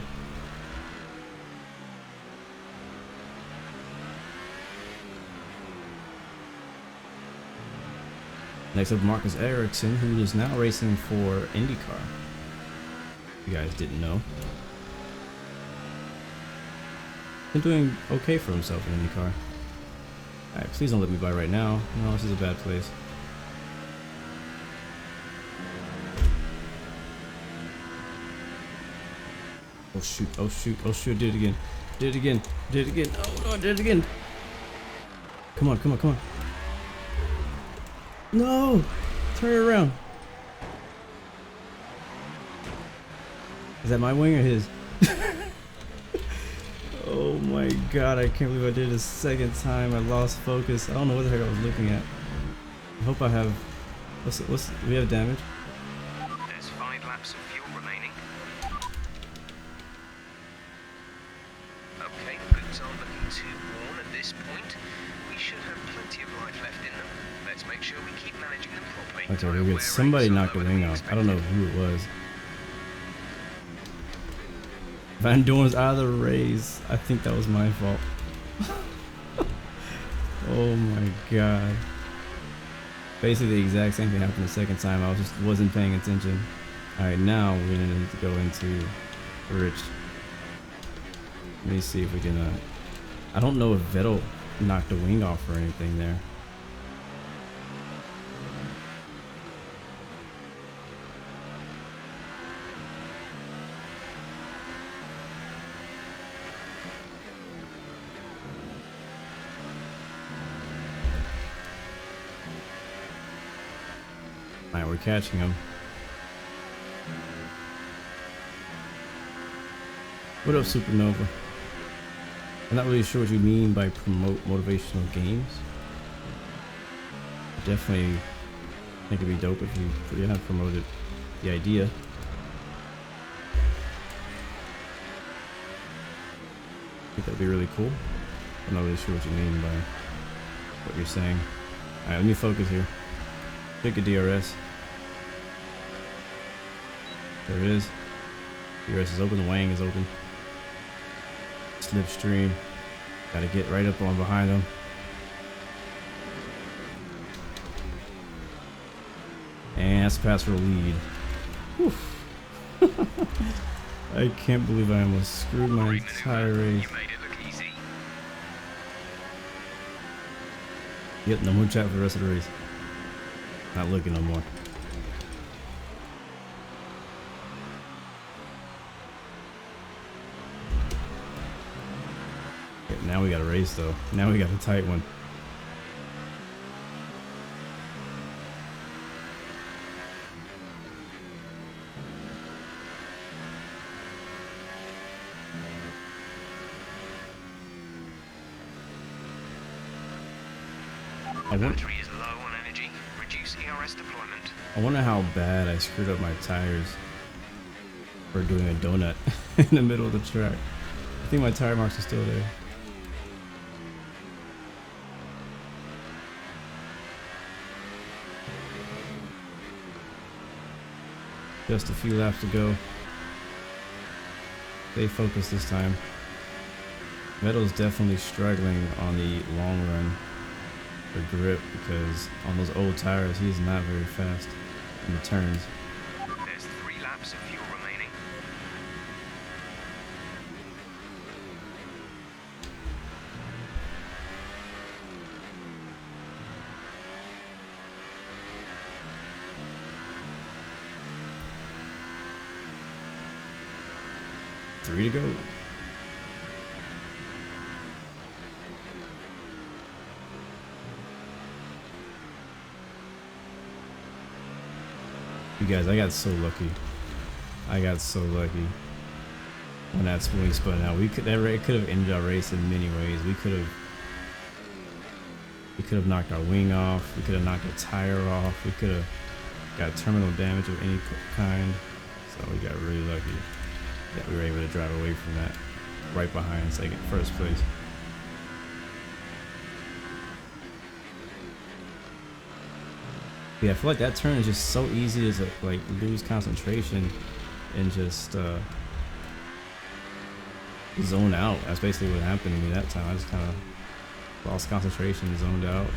Next up, Marcus Ericsson, who is now racing for IndyCar. You guys didn't know. Been doing okay for himself in IndyCar. Alright, please don't let me by right now. No, this is a bad place. Oh shoot, oh shoot, oh shoot, did it again. Did it again, did it again. Oh no, I did it again. Come on, come on, come on. No! Turn it around. Is that my wing or his? Oh my god, I can't believe I did it a second time. I lost focus. I don't know what the heck I was looking at. I hope I have... What's we have damage? There's 5 laps of fuel remaining. Okay, the boots aren't looking too worn at this point. We should have plenty of life left in them. Let's make sure we keep managing them properly. Okay, we're good. Somebody knocked the wing off. I don't know who it was. Van Dorn's out of the race. I think that was my fault. Oh my god. Basically the exact same thing happened the second time. I wasn't paying attention. Alright, now we're gonna need to go into Rich. Let me see if we can I don't know if Vettel knocked the wing off or anything there. Alright, we're catching him. What up, Supernova? I'm not really sure what you mean by promote motivational games. Definitely think it'd be dope if you had promoted the idea. I think that'd be really cool. I'm not really sure what you mean by what you're saying. Alright, let me focus here. Pick a DRS. There it is. DRS is open, the wang is open. Slipstream. Gotta get right up on behind them. And that's pass for the lead. Whew. I can't believe I almost screwed my entire race. You made it look easy. Yep, no more chat for the rest of the race. Not looking no more. Yep, now we got a race though. Now we got a tight one. Battery is low on energy. Reduce ERS deployment. I wonder how bad I screwed up my tires for doing a donut in the middle of the track. I think my tire marks are still there. Just a few laps to go. Stay focused this time. Vettel's definitely struggling on the long run for grip because on those old tires he's not very fast in the turns. There's 3 laps of fuel remaining. Three to go. You guys, I got so lucky. I got so lucky when that wing spun out. We could it could have ended our race in many ways. We could have knocked our wing off. We could have knocked a tire off. We could have got terminal damage of any kind. So we got really lucky that we were able to drive away from that. Right behind first place. Yeah, I feel like that turn is just so easy to like lose concentration and just zone out. That's basically what happened to me that time. I just kind of lost concentration, zoned out,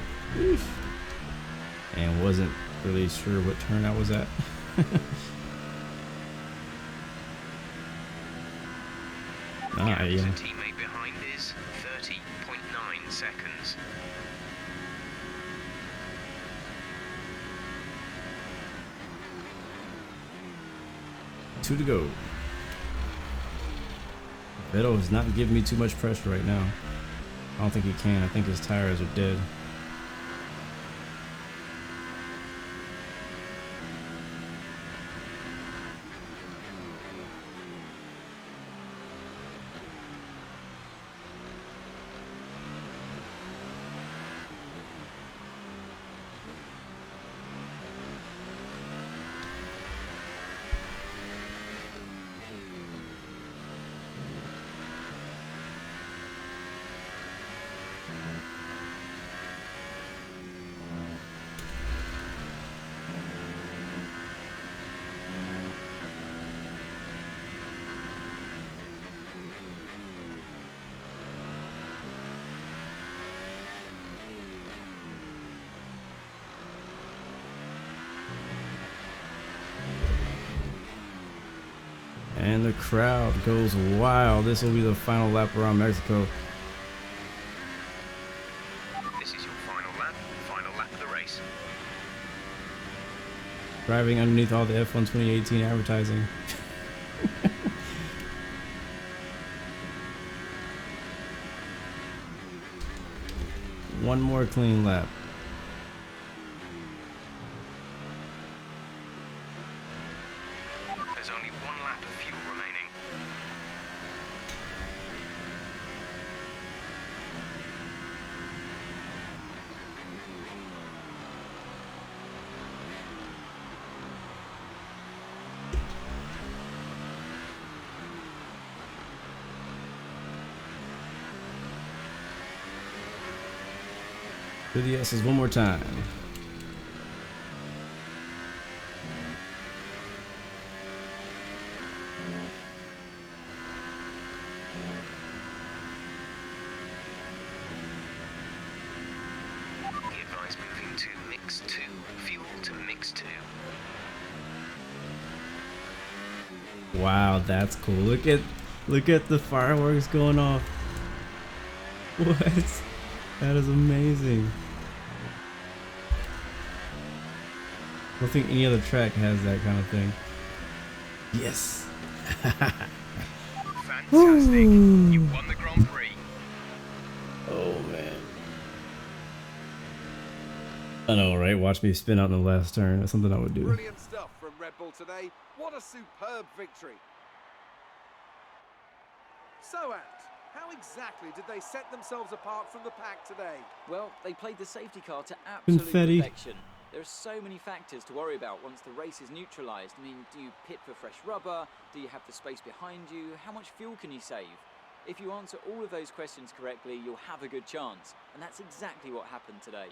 and wasn't really sure what turn I was at. Yeah. Teammate behind is 30.9 seconds. Two to go. Vettel is not giving me too much pressure right now. I don't think he can. I think his tires are dead. And the crowd goes wild. This will be the final lap around Mexico. This is your final lap of the race. Driving underneath all the F1 2018 advertising. One more clean lap. There's only 1 lap of fuel remaining. Do the S's one more time. Advise moving to mix 2. Fuel to mix 2. Wow, that's cool. Look at the fireworks going off. What? That is amazing. I don't think any other track has that kind of thing. Yes. Fantastic. You won the Grand Prix. Oh man. I know, right? Watch me spin out in the last turn. That's something I would do. Brilliant stuff from Red Bull today. What a superb victory. So, Ant, how exactly did they set themselves apart from the pack today? Well, they played the safety car to absolute Confetti. perfection. There are so many factors to worry about once the race is neutralised. I mean, do you pit for fresh rubber? Do you have the space behind you? How much fuel can you save? If you answer all of those questions correctly, you'll have a good chance. And that's exactly what happened today.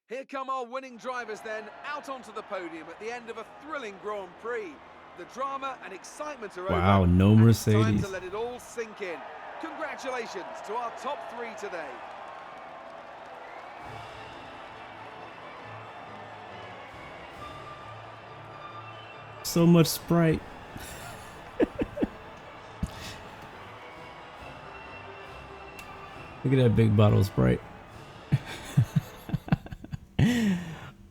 Here come our winning drivers then, out onto the podium at the end of a thrilling Grand Prix. The drama and excitement are over. Wow, no and it's time Mercedes. to let it all sink in. Congratulations to our top 3 today. So much Sprite. Look at that big bottle of Sprite.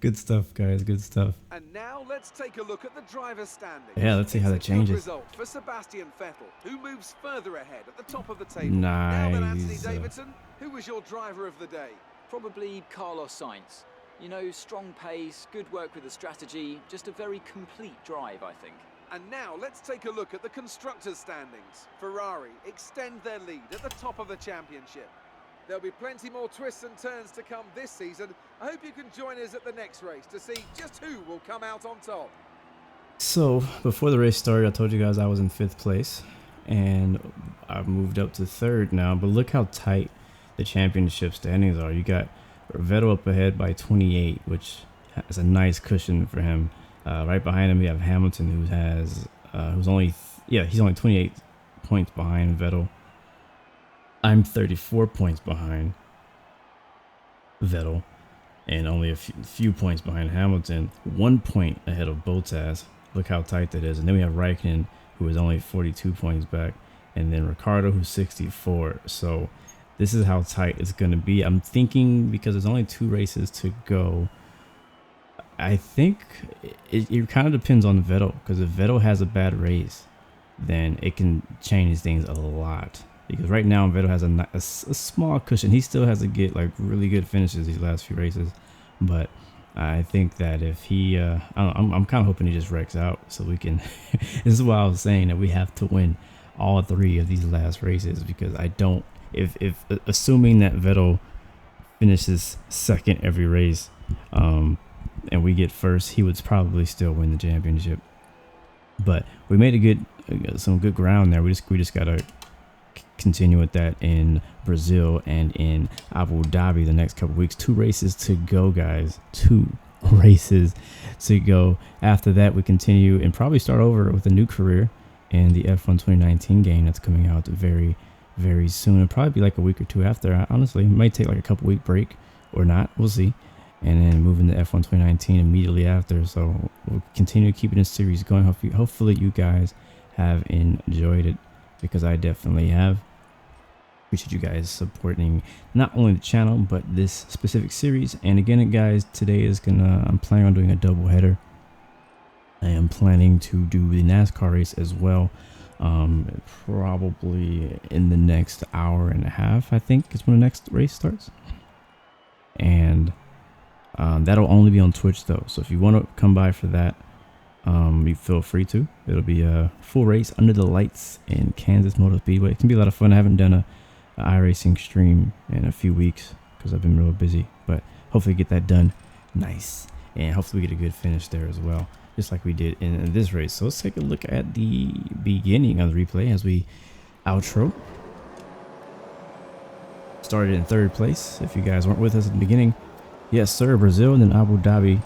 Good stuff, guys. Good stuff. And now let's take a look at the driver's standings. Yeah, let's see how that It's a good changes. result for Sebastian Vettel, who moves further ahead at the top of the table. Now then, Anthony Nice. Davidson, who was your driver of the day? Probably Carlos Sainz. You know, strong pace, good work with the strategy, just a very complete drive, I think. And now let's take a look at the constructors' standings. Ferrari extend their lead at the top of the championship. There'll be plenty more twists and turns to come this season. I hope you can join us at the next race to see just who will come out on top. So before the race started, I told you guys I was in 5th place, and I've moved up to 3rd now. But look how tight the championship standings are. You got Vettel up ahead by 28, which is a nice cushion for him. Right behind him, we have Hamilton, who has he's only 28 points behind Vettel. I'm 34 points behind Vettel, and only a few points behind Hamilton. 1 point ahead of Bottas. Look how tight that is. And then we have Raikkonen, who is only 42 points back, and then Ricciardo, who's 64. So this is how tight it's going to be. I'm thinking, because there's only 2 races to go, I think it kind of depends on Vettel, because if Vettel has a bad race, then it can change things a lot. Because right now Vettel has a small cushion. He still has to get like really good finishes these last few races, but I think that if he, I'm kind of hoping he just wrecks out so we can. This is why I was saying that we have to win all 3 of these last races, because I don't. If assuming that Vettel finishes 2nd every race, and we get 1st, he would probably still win the championship. But we made some good ground there. We just gotta continue with that in Brazil and in Abu Dhabi the next couple weeks. 2 races to go, guys. 2 races to go. After that, we continue and probably start over with a new career in the F1 2019 game that's coming out very, very soon. It'll probably be like a week or 2 after. Honestly, it might take like a couple week break or not. We'll see. And then move into F1 2019 immediately after. So we'll continue keeping this series going. Hopefully you guys have enjoyed it, because I definitely have. Appreciate you guys supporting not only the channel but this specific series. And again, guys, today is I'm planning on doing a double header. I am planning to do the NASCAR race as well, probably in the next hour and a half, I think is when the next race starts. And that'll only be on Twitch though, so if you want to come by for that, you feel free to. It'll be a full race under the lights in Kansas Motor Speedway. It can be a lot of fun. I haven't done a iRacing stream in a few weeks because I've been real busy, but hopefully get that done nice, and hopefully we get a good finish there as well, just like we did in this race. So let's take a look at the beginning of the replay as we outro. started in 3rd place. If you guys weren't with us at the beginning, yes sir, Brazil and then Abu Dhabi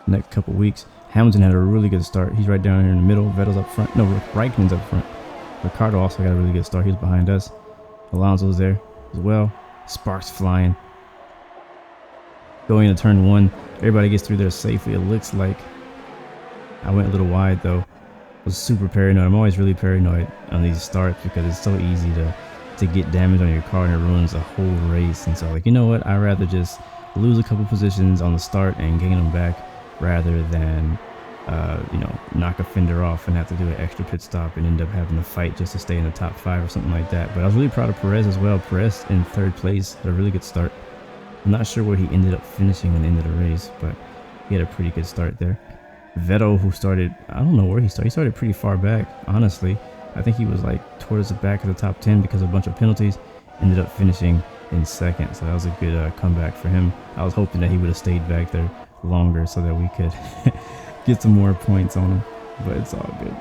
next couple weeks. Hamilton had a really good start. He's right down here in the middle. Vettel's up front. No, Raikkonen's up front. Ricardo also got a really good start. He was behind us. Alonso's there as well. Sparks flying. Going into turn 1. Everybody gets through there safely. It looks like I went a little wide though. Was super paranoid. I'm always really paranoid on these starts because it's so easy to get damage on your car and it ruins the whole race. And so like, you know what? I'd rather just lose a couple positions on the start and gain them back rather than you know, knock a fender off and have to do an extra pit stop and end up having to fight just to stay in the top 5 or something like that. But I was really proud of Perez as well. Perez in 3rd place had a really good start. I'm not sure where he ended up finishing in the end of the race, but he had a pretty good start there. Vettel, who started, I don't know where he started. He started pretty far back, honestly. I think he was like towards the back of the top 10 because of a bunch of penalties. Ended up finishing in 2nd, so that was a good comeback for him. I was hoping that he would have stayed back there longer so that we could get some more points on him, but it's all good.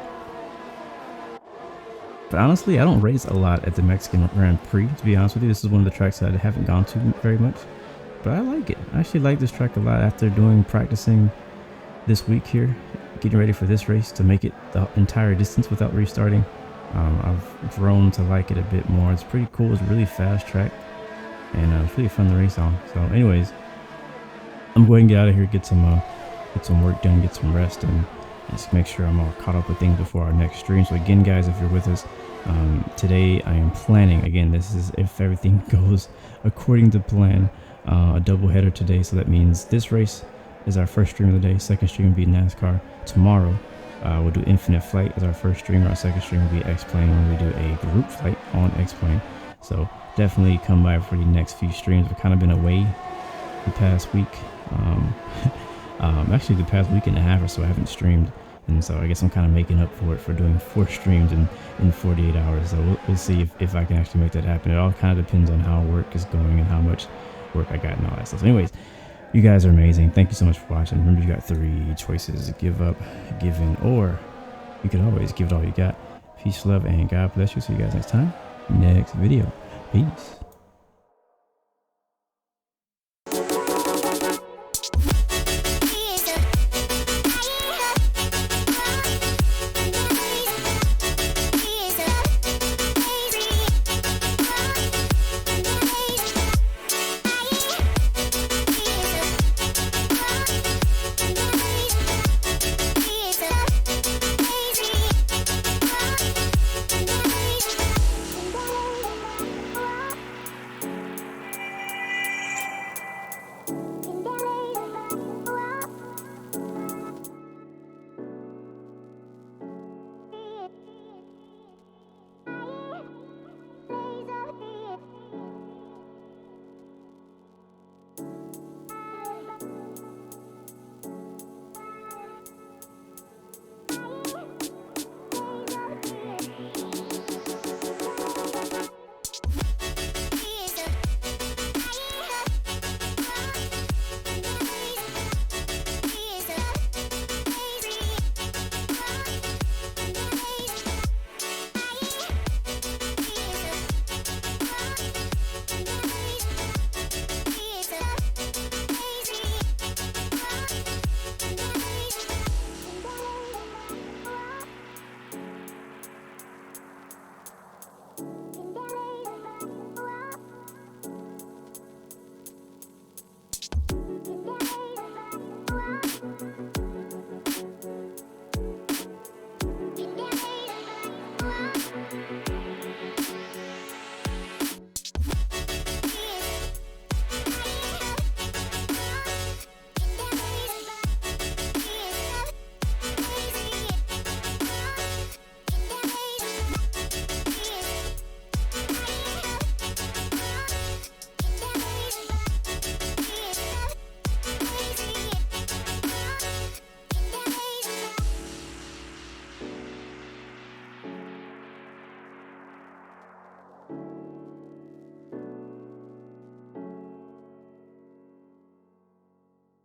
But honestly, I don't race a lot at the Mexican Grand Prix, to be honest with you. This is one of the tracks that I haven't gone to very much, but I like it. I actually like this track a lot after practicing this week here, getting ready for this race to make it the entire distance without restarting. I've grown to like it a bit more. It's pretty cool. It's a really fast track, and it's really fun to race on. So anyways, I'm going to get out of here, get some work done, get some rest, and just make sure I'm all caught up with things before our next stream. So again, guys, if you're with us today, I am planning, again, this is if everything goes according to plan, a double header today. So that means this race is our first stream of the day. 2nd stream will be NASCAR. Tomorrow we'll do Infinite Flight as our first stream. Our 2nd stream will be X-Plane when we do a group flight on X-Plane. So definitely come by for the next few streams. We've kind of been away the past week. Actually the past week and a half or so I haven't streamed, and so I guess I'm kind of making up for it for doing 4 streams in 48 hours. So we'll see if I can actually make that happen. It all kind of depends on how work is going and how much work I got and all that stuff. So anyways, you guys are amazing. Thank you so much for watching. Remember, you got 3 choices: give up, give in, or you can always give it all you got. Peace, love, and God bless you. See you guys next time. Next video. Peace.